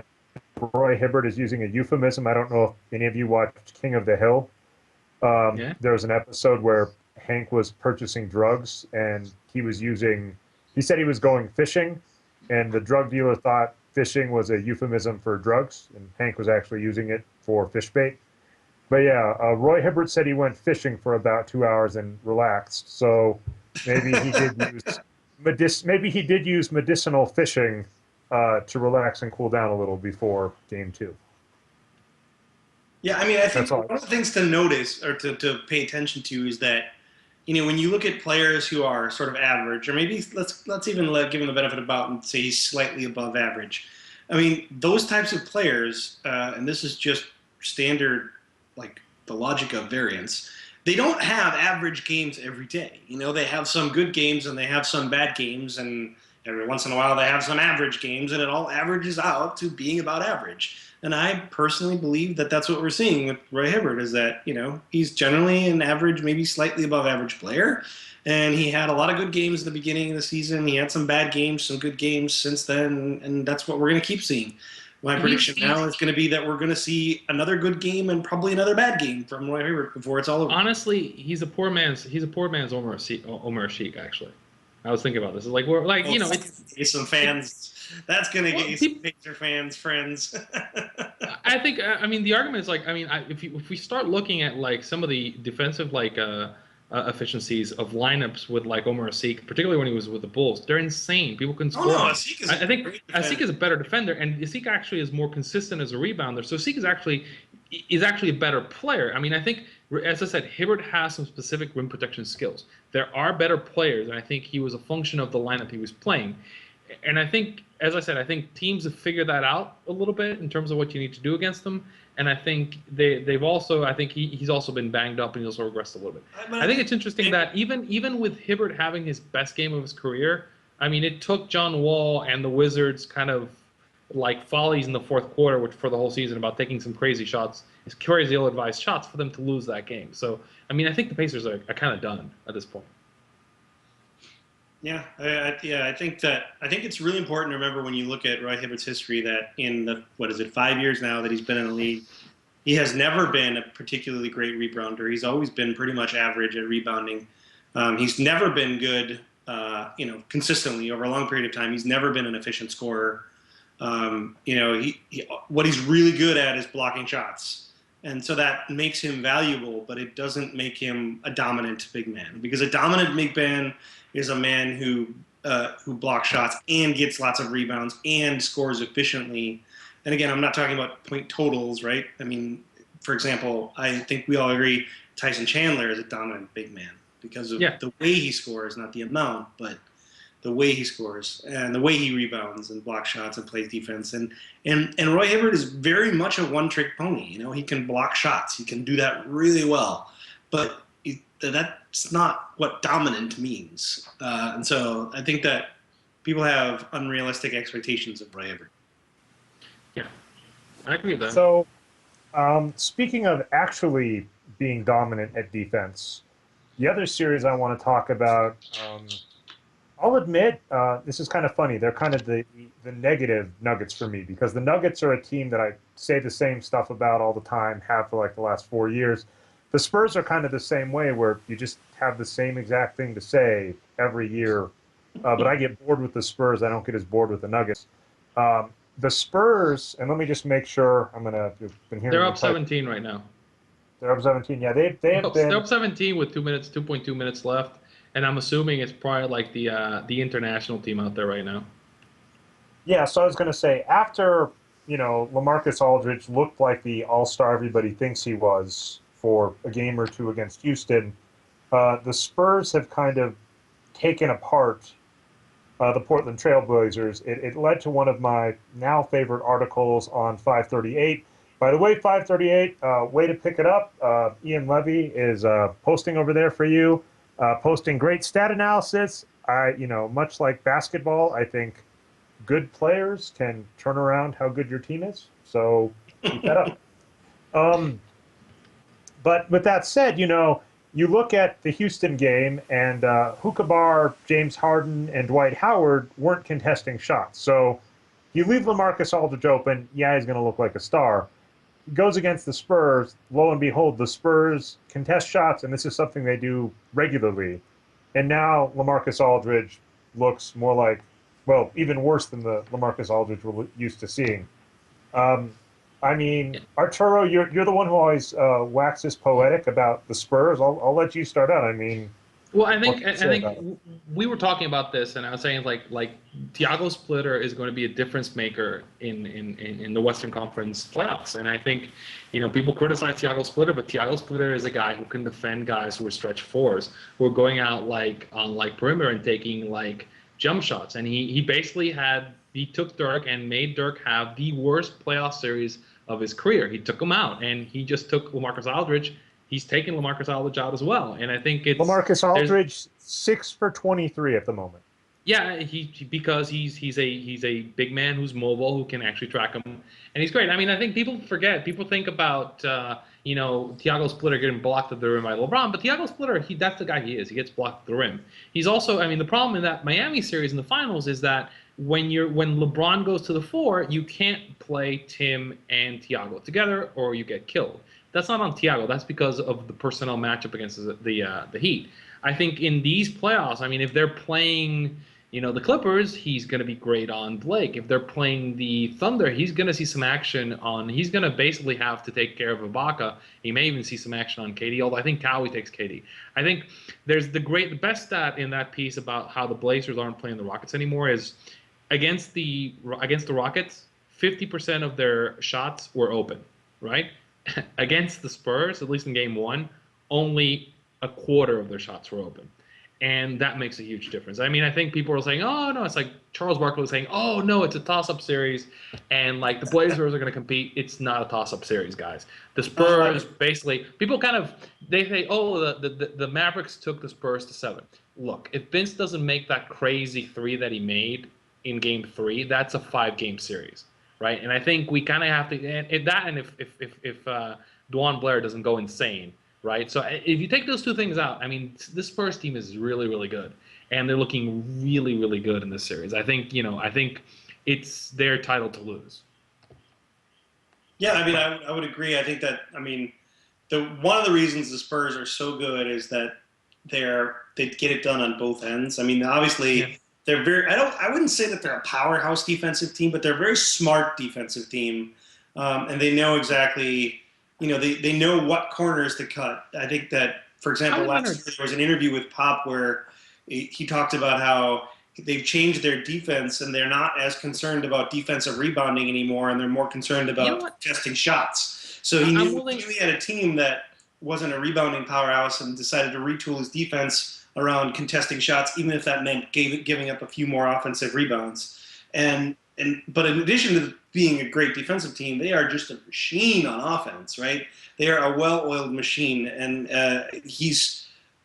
S1: Roy Hibbert is using a euphemism. I don't know if any of you watched King of the Hill. There was an episode where Hank was purchasing drugs, and he said he was going fishing, and the drug dealer thought fishing was a euphemism for drugs, and Hank was actually using it for fish bait. But yeah, Roy Hibbert said he went fishing for about 2 hours and relaxed. So maybe he did use medicinal fishing to relax and cool down a little before game 2.
S2: Yeah, I mean, I think one of the things to notice or to pay attention to is that, when you look at players who are sort of average, or maybe let's even give him the benefit of doubt and say he's slightly above average. I mean, those types of players, and this is just standard, like the logic of variance, they don't have average games every day. They have some good games and they have some bad games, and every once in a while they have some average games, and it all averages out to being about average. And I personally believe that that's what we're seeing with Roy Hibbert, is that, he's generally an average, maybe slightly above average player. And he had a lot of good games at the beginning of the season. He had some bad games, some good games since then. And that's what we're going to keep seeing. My prediction now is going to be that we're going to see another good game and probably another bad game from Roy Hibbert before it's all over.
S3: Honestly, he's a poor man's Omer Sheik, actually. I was thinking about this. It's like
S2: it's some fans. That's gonna get you some Pacer fans, friends.
S3: I think. I mean, the argument is if we start looking at like some of the defensive efficiencies of lineups with like Omer Asik, particularly when he was with the Bulls, they're insane. People can score.
S2: Asik is
S3: I think Asik is a better defender, and Asik actually is more consistent as a rebounder. So Asik is actually a better player. I mean, I think, as I said, Hibbert has some specific rim protection skills. There are better players, and I think he was a function of the lineup he was playing. And I think, as I said, I think teams have figured that out a little bit in terms of what you need to do against them. And I think they've also, I think he's also been banged up and he's also regressed a little bit. I think it's interesting that even with Hibbert having his best game of his career, I mean, it took John Wall and the Wizards kind of like follies in the fourth quarter, which for the whole season about taking some crazy shots, crazy ill-advised shots for them to lose that game. So, I mean, I think the Pacers are kind of done at this point.
S2: Yeah, I think it's really important to remember when you look at Roy Hibbert's history that in the 5 years now that he's been in the league, he has never been a particularly great rebounder. He's always been pretty much average at rebounding. He's never been good, consistently over a long period of time. He's never been an efficient scorer. What he's really good at is blocking shots. And so that makes him valuable, but it doesn't make him a dominant big man, because a dominant big man is a man who blocks shots and gets lots of rebounds and scores efficiently. And again, I'm not talking about point totals, right? I mean, for example, I think we all agree Tyson Chandler is a dominant big man because of the way he scores, not the amount, but the way he scores and the way he rebounds and blocks shots and plays defense. And Roy Hibbert is very much a one-trick pony. He can block shots. He can do that really well. But that's not what dominant means. And so I think that people have unrealistic expectations of Roy Hibbert.
S3: Yeah, I agree with that.
S1: So speaking of actually being dominant at defense, the other series I want to talk about, I'll admit, this is kind of funny. They're kind of the negative Nuggets for me, because the Nuggets are a team that I say the same stuff about all the time, have for like the last 4 years. The Spurs are kind of the same way, where you just have the same exact thing to say every year. But I get bored with the Spurs. I don't get as bored with the Nuggets. The Spurs, and let me just make sure
S3: They're up 17 right now.
S1: They're up 17. Yeah, they've been.
S3: They're up 17 with 2.2 minutes left, and I'm assuming it's probably like the international team out there right now.
S1: Yeah, so I was going to say, after, LaMarcus Aldridge looked like the all-star everybody thinks he was for a game or two against Houston, the Spurs have kind of taken apart the Portland Trailblazers. It led to one of my now favorite articles on 538. By the way, 538, way to pick it up. Ian Levy is posting over there for you, posting great stat analysis. Much like basketball, I think good players can turn around how good your team is. So keep that up. Um, but with that said, you look at the Houston game, and Hookah Bar, James Harden, and Dwight Howard weren't contesting shots. So you leave LaMarcus Aldridge open, yeah, he's going to look like a star. He goes against the Spurs. Lo and behold, the Spurs contest shots, and this is something they do regularly. And now LaMarcus Aldridge looks more like, well, even worse than the LaMarcus Aldridge we're used to seeing. Um, I mean, Arturo, you're the one who always waxes poetic about the Spurs. I'll let you start out. I mean,
S3: well, I think we were talking about this, and I was saying like Thiago Splitter is going to be a difference maker in the Western Conference playoffs, and I think people criticize Thiago Splitter, but Thiago Splitter is a guy who can defend guys who are stretch fours, who are going out on perimeter and taking jump shots, and he basically took Dirk and made Dirk have the worst playoff series of his career. He took him out, and he just took LaMarcus Aldridge. He's taken LaMarcus Aldridge out as well, and I think it's
S1: LaMarcus Aldridge 6 for 23 at the moment.
S3: Yeah, because he's a big man who's mobile, who can actually track him, and he's great. I mean, I think people forget. People think about Thiago Splitter getting blocked at the rim by LeBron, but Thiago Splitter, that's the guy he is. He gets blocked at the rim. He's also, I mean, the problem in that Miami series in the finals is that when LeBron goes to the four, you can't play Tim and Thiago together, or you get killed. That's not on Thiago. That's because of the personnel matchup against the Heat. I think in these playoffs, I mean, if they're playing, the Clippers, he's going to be great on Blake. If they're playing the Thunder, he's going to see some action on. He's going to basically have to take care of Ibaka. He may even see some action on KD. Although I think Kawhi takes KD. I think there's the best stat in that piece about how the Blazers aren't playing the Rockets anymore is against the Rockets, 50% of their shots were open, right? Against the Spurs, at least in game one, only a quarter of their shots were open. And that makes a huge difference. I mean, I think people are saying, oh, no, it's like Charles Barkley was saying, oh, no, it's a toss-up series. And the Blazers are going to compete. It's not a toss-up series, guys. The Spurs, basically, people they say, oh, the Mavericks took the Spurs to 7. Look, if Vince doesn't make that crazy 3 that he made in game 3, that's a 5-game series. Right, and I think we kind of have to, and if Dwan Blair doesn't go insane, right? So if you take those two things out, I mean, this Spurs team is really, really good, and they're looking really, really good in this series. I think it's their title to lose.
S2: Yeah, I mean, I would agree. I think that, I mean, one of the reasons the Spurs are so good is that they get it done on both ends. I mean, obviously. Yeah. They're I wouldn't say that they're a powerhouse defensive team, but they're a very smart defensive team. And they know exactly, they know what corners to cut. I think that, for example, last year there was an interview with Pop where he talked about how they've changed their defense and they're not as concerned about defensive rebounding anymore, and they're more concerned about testing shots. So he knew he had a team that wasn't a rebounding powerhouse and decided to retool his defense around contesting shots, even if that meant giving up a few more offensive rebounds. But in addition to being a great defensive team, they are just a machine on offense, right? They are a well-oiled machine, and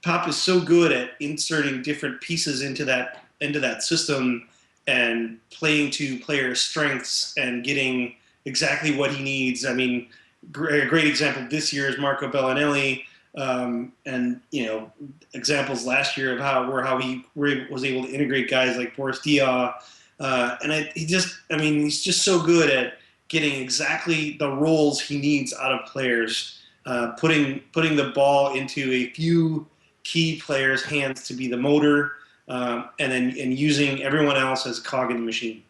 S2: Pop is so good at inserting different pieces into that system and playing to players' strengths and getting exactly what he needs. I mean, a great example this year is Marco Bellinelli. And examples last year of how he was able to integrate guys like Boris Diaw, and he's just so good at getting exactly the roles he needs out of players, putting the ball into a few key players' hands to be the motor, and using everyone else as a cog in the machine.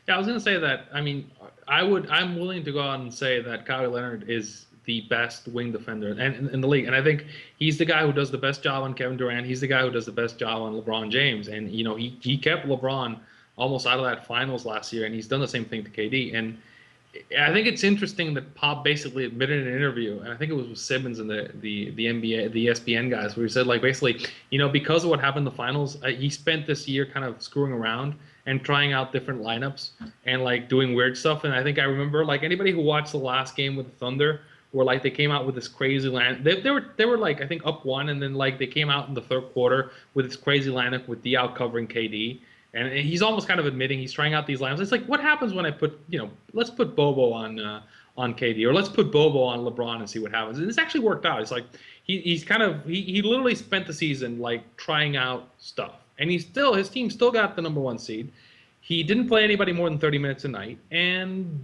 S3: Yeah, I was going to say that. I mean, I'm willing to go out and say that Kawhi Leonard is the best wing defender in the league, and I think he's the guy who does the best job on Kevin Durant. He's the guy who does the best job on LeBron James, and he kept LeBron almost out of that finals last year, and he's done the same thing to KD. And I think it's interesting that Pop basically admitted in an interview, and I think it was with Simmons and the NBA, the ESPN guys, where he said, like, basically, because of what happened in the finals, he spent this year kind of screwing around and trying out different lineups and like doing weird stuff. And I think I remember, like, anybody who watched the last game with the Thunder, where like they came out with this crazy line. They were like, I think up one, and then like they came out in the third quarter with this crazy lineup with D out covering KD. And he's almost kind of admitting he's trying out these lineups. It's like, what happens when I put, let's put Bobo on KD, or let's put Bobo on LeBron and see what happens. And this actually worked out. It's like he literally spent the season like trying out stuff, and his team still got the #1 seed. He didn't play anybody more than 30 minutes a night, and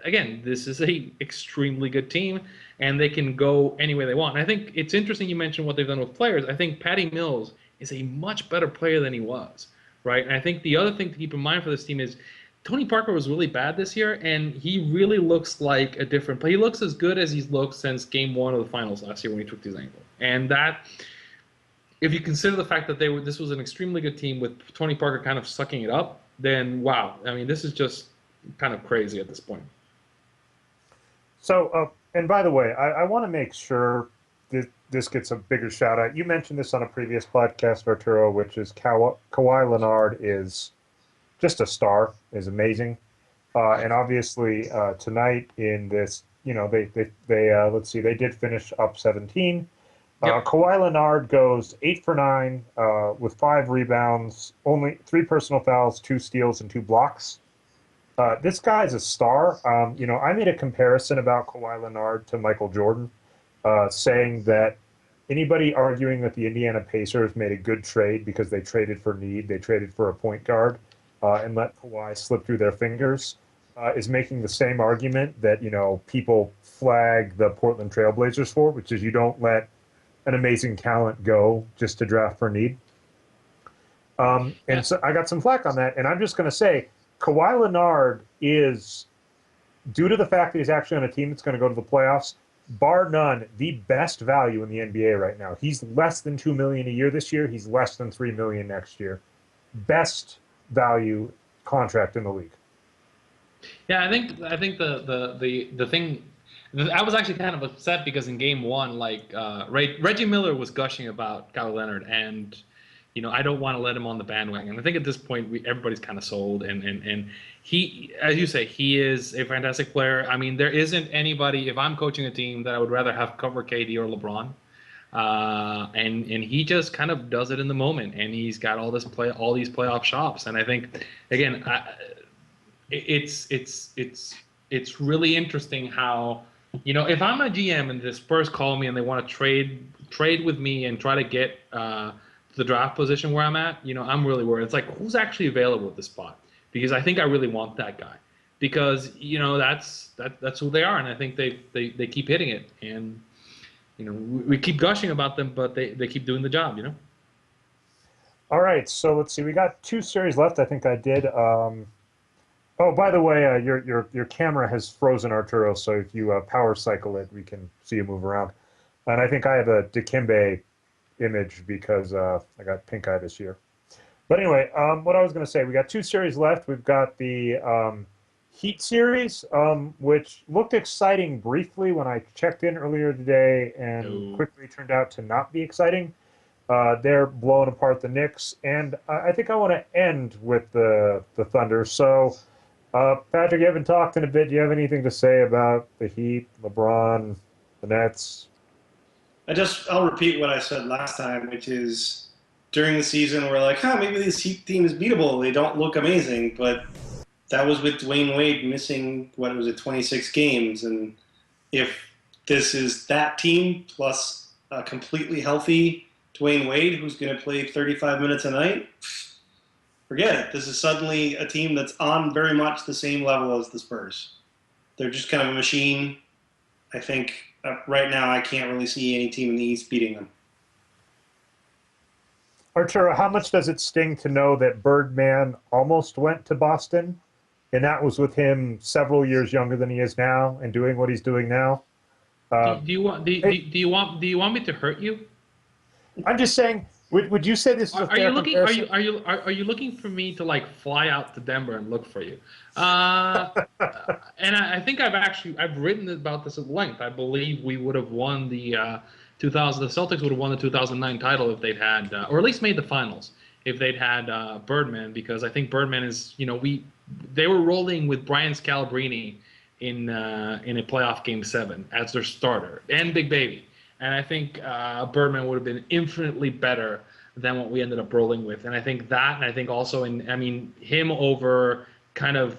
S3: again, this is a extremely good team, and they can go any way they want. And I think it's interesting you mentioned what they've done with players. I think Patty Mills is a much better player than he was. Right, and I think the other thing to keep in mind for this team is Tony Parker was really bad this year, and he really looks like a different player. He looks as good as he's looked since Game 1 of the finals last year when he took his ankle. And that, if you consider the fact that this was an extremely good team with Tony Parker kind of sucking it up, then wow, I mean, this is just kind of crazy at this point.
S1: So, and by the way, I want to make sure this gets a bigger shout out. You mentioned this on a previous podcast, Arturo, which is Kawhi Leonard is just a star, is amazing. And obviously tonight in this, let's see, they did finish up 17. Yep. Kawhi Leonard goes 8 for 9 with 5 rebounds, only 3 personal fouls, 2 steals, and 2 blocks. This guy's a star. I made a comparison about Kawhi Leonard to Michael Jordan. Saying that anybody arguing that the Indiana Pacers made a good trade because they traded for need, they traded for a point guard, and let Kawhi slip through their fingers, is making the same argument that, people flag the Portland Trailblazers for, which is you don't let an amazing talent go just to draft for need. And so I got some flack on that, and I'm just going to say Kawhi Leonard is, due to the fact that he's actually on a team that's going to go to the playoffs, bar none, the best value in the NBA right now. He's less than $2 million a year this year. He's less than $3 million next year. Best value contract in the league.
S3: Yeah, I think the thing, I was actually kind of upset because in Game 1, like Reggie Miller was gushing about Kawhi Leonard, and I don't want to let him on the bandwagon. I think at this point everybody's kind of sold, and he, as you say, he is a fantastic player. I mean, there isn't anybody, if I'm coaching a team, that I would rather have cover KD or LeBron. And he just kind of does it in the moment, and he's got all these playoff shots. And I think, again, it's really interesting how, if I'm a GM and the Spurs call me and they want to trade with me and try to get the draft position where I'm at, I'm really worried. It's like, who's actually available at this spot? Because I think I really want that guy, because that's who they are, and I think they keep hitting it, and we keep gushing about them, but they keep doing the job.
S1: All right, so let's see. We got 2 series left. I think I did. Oh, by the way, your camera has frozen, Arturo. So if you power cycle it, we can see you move around. And I think I have a Dikembe image because I got pink eye this year. But anyway, what I was going to say, we got 2 series left. We've got the Heat series, which looked exciting briefly when I checked in earlier today, and quickly turned out to not be exciting. They're blowing apart the Knicks, and I think I want to end with the Thunder. So, Patrick, you haven't talked in a bit. Do you have anything to say about the Heat, LeBron, the Nets?
S2: I'll repeat what I said last time, which is, during the season, we're like, maybe this Heat team is beatable. They don't look amazing, but that was with Dwayne Wade missing, 26 games. And if this is that team plus a completely healthy Dwayne Wade who's going to play 35 minutes a night, forget it. This is suddenly a team that's on very much the same level as the Spurs. They're just kind of a machine. I think right now I can't really see any team in the East beating them.
S1: Arturo, how much does it sting to know that Birdman almost went to Boston, and that was with him several years younger than he is now and doing what he's doing now?
S3: Do you want me to hurt you?
S1: I'm just saying Would you say this is a
S3: Are you
S1: fair
S3: looking?
S1: comparison?
S3: Are you looking for me to like fly out to Denver and look for you? Uh, and I think I've written about this at length. I believe we would have won the 2000. The Celtics would have won the 2009 title if they'd had, or at least made the finals if they'd had Birdman, because I think Birdman is, they were rolling with Brian Scalabrine in a playoff game 7 as their starter and Big Baby, and I think Birdman would have been infinitely better than what we ended up rolling with. And I think that, and I think also him over kind of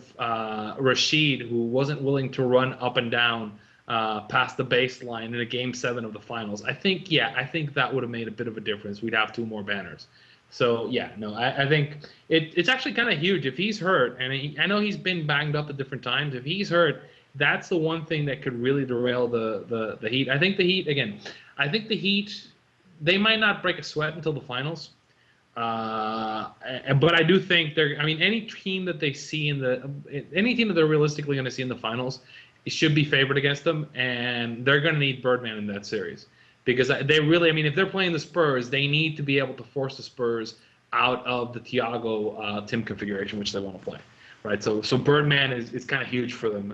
S3: Rashid, who wasn't willing to run up and down past the baseline in a game 7 of the finals. I think that would have made a bit of a difference. We'd have 2 more banners. So yeah, no, I think it's actually kind of huge if he's hurt, and I know he's been banged up at different times. If he's hurt, that's the one thing that could really derail the Heat. I think the Heat again. I think the Heat, they might not break a sweat until the finals. But I do think any team that they see any team that they're realistically going to see in the finals, it should be favored against them, and they're going to need Birdman in that series because they really, if they're playing the Spurs, they need to be able to force the Spurs out of the Thiago Tim configuration, which they want to play. Right, so Birdman is kind of huge for them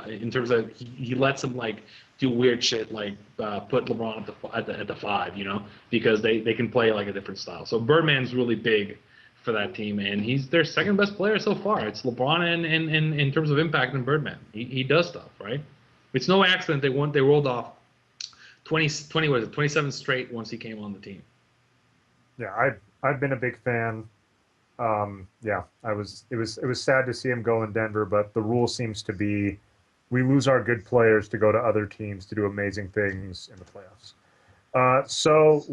S3: in terms of he lets them like do weird shit like put LeBron at the 5, because they can play like a different style. So Birdman's really big for that team, and he's their second best player so far. It's LeBron and in terms of impact and Birdman. He does stuff, right? It's no accident they rolled off 27 straight once he came on the team.
S1: Yeah, I've been a big fan. Yeah, it was sad to see him go in Denver, but the rule seems to be we lose our good players to go to other teams to do amazing things in the playoffs. So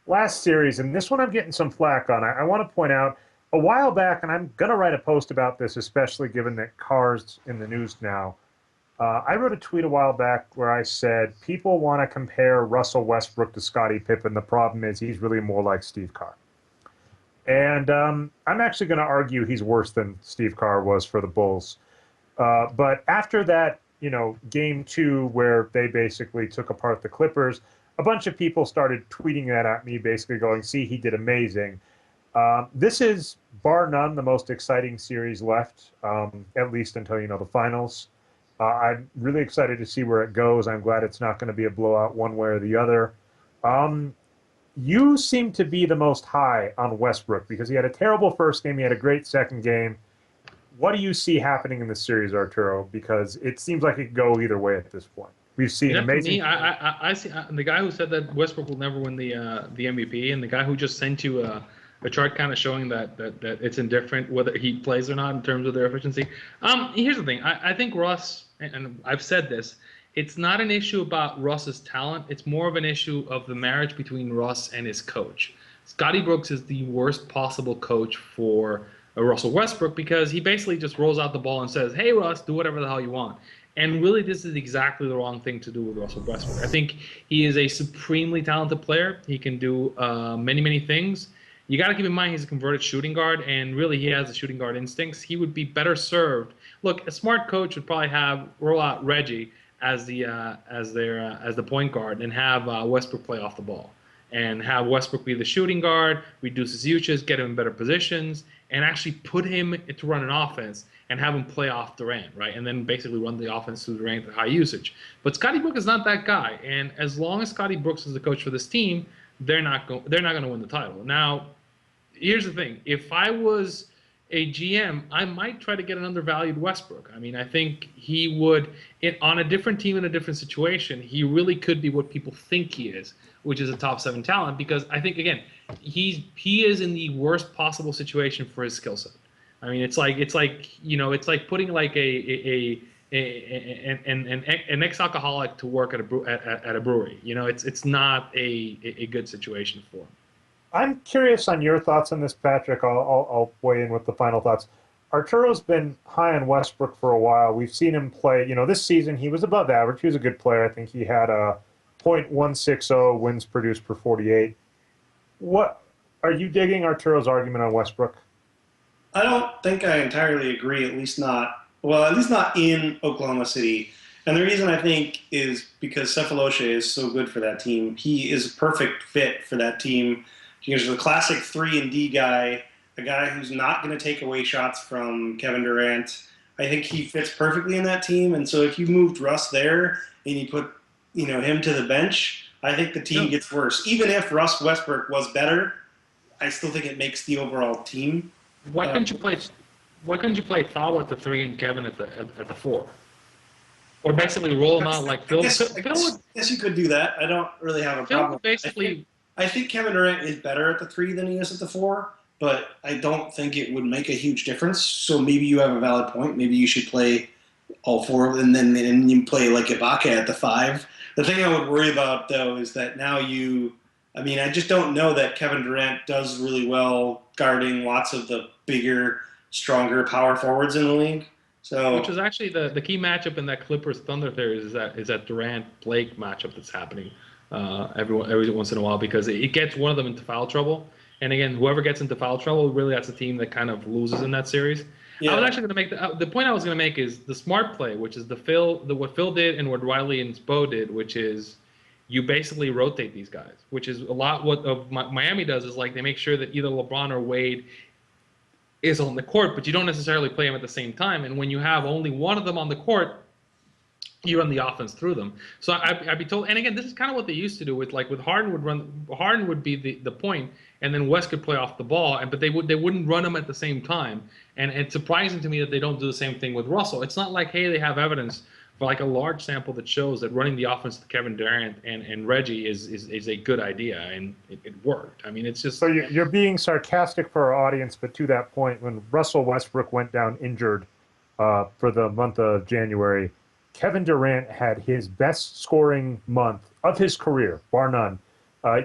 S1: last series, and this one I'm getting some flack on. I want to point out a while back, and I'm going to write a post about this, especially given that Carr's in the news now. I wrote a tweet a while back where I said people want to compare Russell Westbrook to Scottie Pippen. The problem is he's really more like Steve Kerr. And I'm actually going to argue he's worse than Steve Kerr was for the Bulls. But after that, game 2 where they basically took apart the Clippers, a bunch of people started tweeting that at me, basically going, see, he did amazing. This is, bar none, the most exciting series left, at least until, the finals. I'm really excited to see where it goes. I'm glad it's not going to be a blowout one way or the other. You seem to be the most high on Westbrook because he had a terrible first game. He had a great second game. What do you see happening in this series, Arturo? Because it seems like it could go either way at this point. We've seen amazing.
S3: To me, I see the guy who said that Westbrook will never win the MVP, and the guy who just sent you a chart kind of showing that it's indifferent whether he plays or not in terms of their efficiency. Here's the thing. I think Russ, and I've said this, it's not an issue about Russ's talent. It's more of an issue of the marriage between Russ and his coach. Scotty Brooks is the worst possible coach for Russell Westbrook because he basically just rolls out the ball and says, hey, Russ, do whatever the hell you want. And really, this is exactly the wrong thing to do with Russell Westbrook. I think he is a supremely talented player. He can do many, many things. You got to keep in mind he's a converted shooting guard, and really he has the shooting guard instincts. He would be better served. Look, a smart coach would probably roll out Reggie as the point guard and have Westbrook play off the ball, and have Westbrook be the shooting guard, reduce his usage, get him in better positions, and actually put him to run an offense and have him play off Durant, right? And then basically run the offense through Durant at high usage. But Scotty Brooks is not that guy, and as long as Scotty Brooks is the coach for this team, they're not going to win the title. Now, here's the thing. If I was a GM, I might try to get an undervalued Westbrook. I think he would, on a different team in a different situation, he really could be what people think he is, which is a top 7 talent, because I think, again, he is in the worst possible situation for his skill set. It's like putting like an ex-alcoholic to work at a brewery. It's not a good situation for him.
S1: I'm curious on your thoughts on this, Patrick. I'll weigh in with the final thoughts. Arturo's been high on Westbrook for a while. We've seen him play. This season he was above average. He was a good player. I think he had a .160 wins produced per 48. What are you digging Arturo's argument on Westbrook?
S2: I don't think I entirely agree. At least not in Oklahoma City. And the reason I think is because Cephaloshe is so good for that team. He is a perfect fit for that team. He's the classic 3 and D guy, a guy who's not going to take away shots from Kevin Durant. I think he fits perfectly in that team. And so if you moved Russ there and you put him to the bench, I think the team gets worse. Even if Russ Westbrook was better, I still think it makes the overall team.
S3: Why couldn't you play? Why couldn't you play Thal at the 3 and Kevin at the 4? Or basically roll them out like Phil.
S2: I guess you could do that. I don't really have a problem.
S3: Basically,
S2: I think Kevin Durant is better at the 3 than he is at the 4, but I don't think it would make a huge difference. So maybe you have a valid point. Maybe you should play all 4, and then you play like Ibaka at the 5. The thing I would worry about, though, is that now I just don't know that Kevin Durant does really well guarding lots of the bigger, stronger power forwards in the league. So,
S3: which is actually the key matchup in that Clippers Thunder series is that Durant Blake matchup that's happening every once in a while, because it gets one of them into foul trouble, and again, whoever gets into foul trouble, really that's the team that kind of loses in that series. Yeah. I was actually going to make the point I was going to make is the smart play, which is what Phil did and what Riley and Spo did, which is you basically rotate these guys, which is a lot what Miami does, is like they make sure that either LeBron or Wade is on the court, but you don't necessarily play them at the same time. And when you have only one of them on the court, you run the offense through them. So I'd be told, and again, this is kind of what they used to do with Harden would be the point, and then West could play off the ball, but they wouldn't run them at the same time. And it's surprising to me that they don't do the same thing with Russell. It's not like, hey, they have evidence for like a large sample that shows that running the offense to Kevin Durant and Reggie is a good idea, and it worked. I mean, it's just...
S1: So you're being sarcastic for our audience, but to that point, when Russell Westbrook went down injured for the month of January, Kevin Durant had his best scoring month of his career, bar none.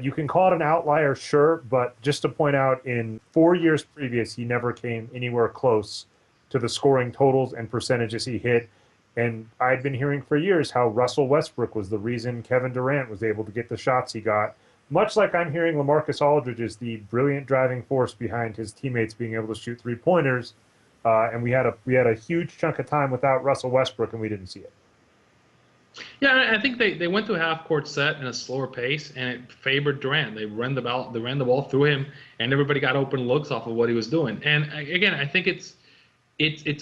S1: You can call it an outlier, sure, but just to point out, in 4 years previous, he never came anywhere close to the scoring totals and percentages he hit. And I'd been hearing for years how Russell Westbrook was the reason Kevin Durant was able to get the shots he got, much like I'm hearing LaMarcus Aldridge is the brilliant driving force behind his teammates being able to shoot three-pointers. And we had a huge chunk of time without Russell Westbrook, and we didn't see it.
S3: Yeah, I think they went to a half-court set in a slower pace, and it favored Durant. They ran the ball through him, and everybody got open looks off of what he was doing. And again, I think it's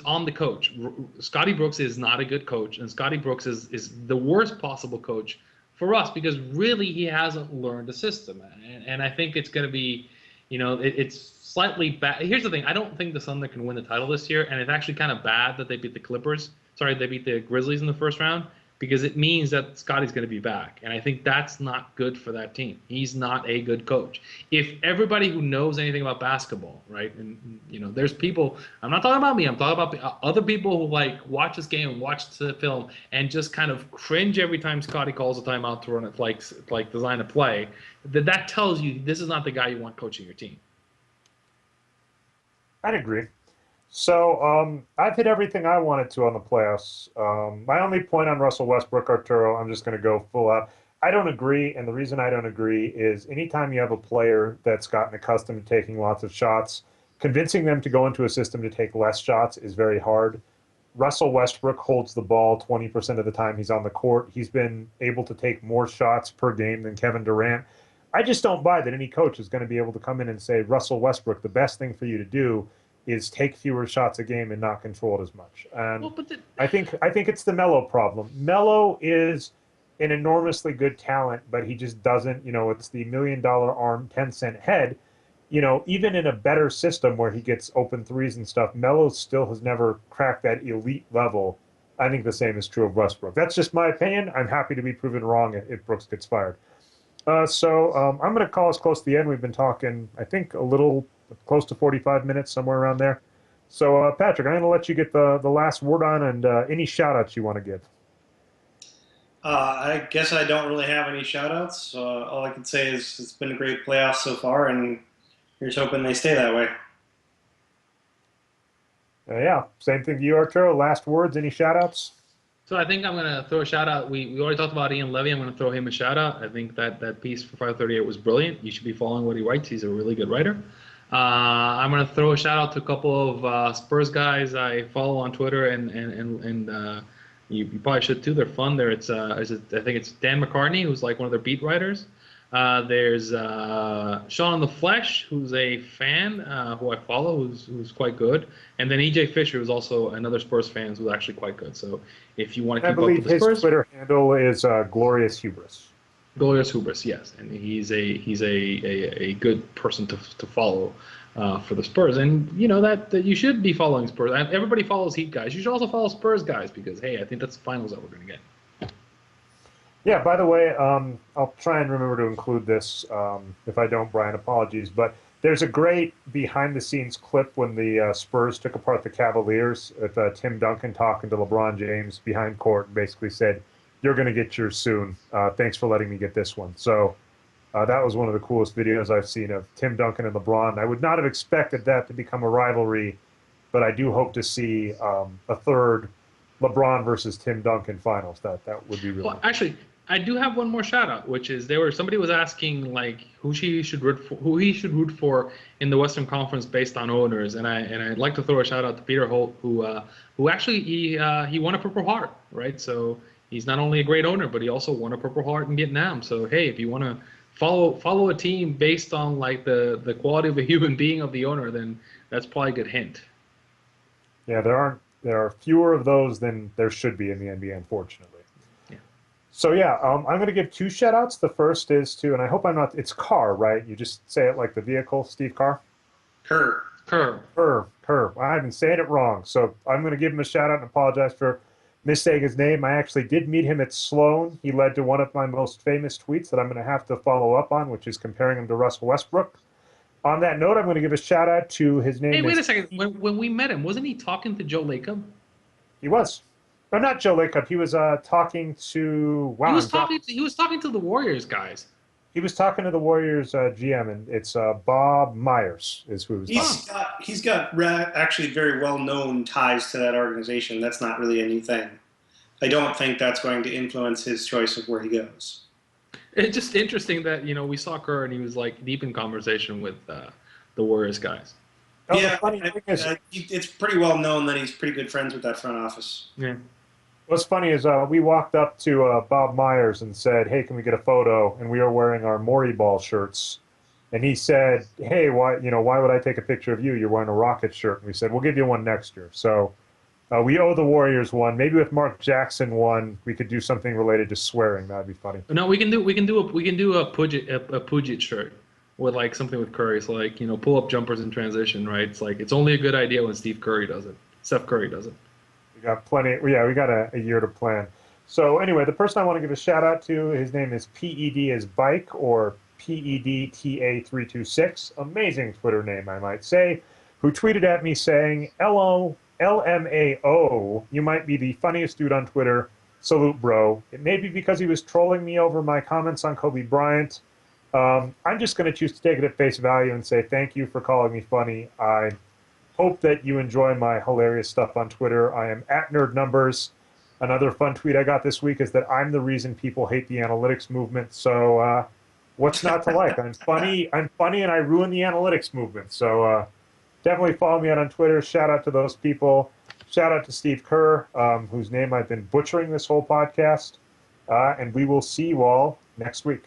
S3: on the coach. Scotty Brooks is not a good coach, and Scotty Brooks is the worst possible coach for us, because really he hasn't learned a system. And I think it's going to be, it's slightly bad. Here's the thing. I don't think the Thunder can win the title this year, and it's actually kind of bad that they beat they beat the Grizzlies in the first round, because it means that Scotty's going to be back. And I think that's not good for that team. He's not a good coach. If everybody who knows anything about basketball, right, and there's people, I'm not talking about me, I'm talking about other people who watch this game and watch the film and just kind of cringe every time Scotty calls a timeout to run it like design a play, that tells you this is not the guy you want coaching your team.
S1: I'd agree. So I've hit everything I wanted to on the playoffs. My only point on Russell Westbrook, Arturo, I'm just going to go full out. I don't agree, and the reason I don't agree is anytime you have a player that's gotten accustomed to taking lots of shots, convincing them to go into a system to take less shots is very hard. Russell Westbrook holds the ball 20% of the time he's on the court. He's been able to take more shots per game than Kevin Durant. I just don't buy that any coach is going to be able to come in and say, Russell Westbrook, the best thing for you to do is take fewer shots a game and not control it as much. And I think it's the Melo problem. Melo is an enormously good talent, but he just doesn't, it's the $1 million arm, 10-cent head. Even in a better system where he gets open threes and stuff, Melo still has never cracked that elite level. I think the same is true of Westbrook. That's just my opinion. I'm happy to be proven wrong if Brooks gets fired. So I'm going to call us close to the end. We've been talking, I think, a little close to 45 minutes, somewhere around there. So, Patrick, I'm going to let you get the last word on, and any shout-outs you want to give.
S2: I guess I don't really have any shout-outs. All I can say is it's been a great playoff so far, and here's hoping they stay that way.
S1: Yeah, same thing to you, Arturo. Last words, any shout-outs?
S3: So I think I'm going to throw a shout-out. We already talked about Ian Levy. I'm going to throw him a shout-out. I think that piece for 538 was brilliant. You should be following what he writes. He's a really good writer. I'm going to throw a shout-out to a couple of Spurs guys I follow on Twitter and You probably should too. They're fun. I think it's Dan McCartney, who's like one of their beat writers. There's Sean on the Flesh, who's a fan who I follow, who's quite good, and then EJ Fisher, who's also another Spurs fan, who's actually quite good. So if you want to keep up with the Spurs,
S1: his Twitter handle is Glorious Hubris.
S3: Glorious Hubris, yes, and he's a good person to follow for the Spurs, and you know that you should be following Spurs. Everybody follows Heat guys. You should also follow Spurs guys because hey, I think that's the finals that we're going to get.
S1: Yeah, by the way, I'll try and remember to include this. If I don't, Brian, apologies. But there's a great behind-the-scenes clip when the Spurs took apart the Cavaliers with Tim Duncan talking to LeBron James behind court and basically said, "You're going to get yours soon. Thanks for letting me get this one." So that was one of the coolest videos I've seen of Tim Duncan and LeBron. I would not have expected that to become a rivalry, but I do hope to see a third LeBron versus Tim Duncan finals. That would be really
S3: well. Actually, I do have one more shout out, which is somebody was asking like who he should root for in the Western Conference based on owners, and I'd like to throw a shout out to Peter Holt, who actually he won a Purple Heart, right? So he's not only a great owner, but he also won a Purple Heart in Vietnam. So hey, if you want to follow a team based on like the quality of a human being of the owner, then that's probably a good hint.
S1: Yeah, there are fewer of those than there should be in the NBA, unfortunately. So yeah, I'm going to give two shout-outs. The first is to, and I hope I'm not, it's Carr, right? You just say it like the vehicle, Steve Carr?
S2: Kerr.
S1: I've been saying it wrong. So I'm going to give him a shout-out and apologize for missaying his name. I actually did meet him at Sloan. He led to one of my most famous tweets that I'm going to have to follow up on, which is comparing him to Russell Westbrook. On that note, I'm going to give a shout-out to his name.
S3: Hey, wait a second. When we met him, wasn't he talking to Joe Lacob?
S1: He was. No, not Joe Lacob. He was talking to. Wow.
S3: He was talking to the Warriors guys.
S1: He was talking to the Warriors GM, and it's Bob Myers is who he was talking.
S2: He's got actually very well-known ties to that organization. That's not really a new thing. I don't think that's going to influence his choice of where he goes.
S3: It's just interesting that we saw Kerr and he was like deep in conversation with the Warriors guys.
S1: Oh,
S2: yeah, it's pretty well known that he's pretty good friends with that front office.
S3: Yeah.
S1: What's funny is we walked up to Bob Myers and said, "Hey, can we get a photo?" And we were wearing our Maury Ball shirts. And he said, "Hey, why would I take a picture of you? You're wearing a Rocket shirt." And we said, "We'll give you one next year." So we owe the Warriors one. Maybe with Mark Jackson one, we could do something related to swearing. That'd be funny.
S3: No, we can do a Puget shirt with like something with Curry. So like pull up jumpers in transition, right? It's like it's only a good idea when Steph Curry does it. We got plenty. Yeah, we got a year to plan. So anyway, the person I want to give a shout out to, his name is PED as Bike or PEDTA326. Amazing Twitter name, I might say. Who tweeted at me saying, LMAO, you might be the funniest dude on Twitter. Salute, bro. It may be because he was trolling me over my comments on Kobe Bryant. I'm just going to choose to take it at face value and say thank you for calling me funny. I hope that you enjoy my hilarious stuff on Twitter. I am at Nerd Numbers. Another fun tweet I got this week is that I'm the reason people hate the analytics movement. So what's not to like? I'm funny, and I ruin the analytics movement. So definitely follow me out on Twitter. Shout out to those people. Shout out to Steve Kerr, whose name I've been butchering this whole podcast. And we will see you all next week.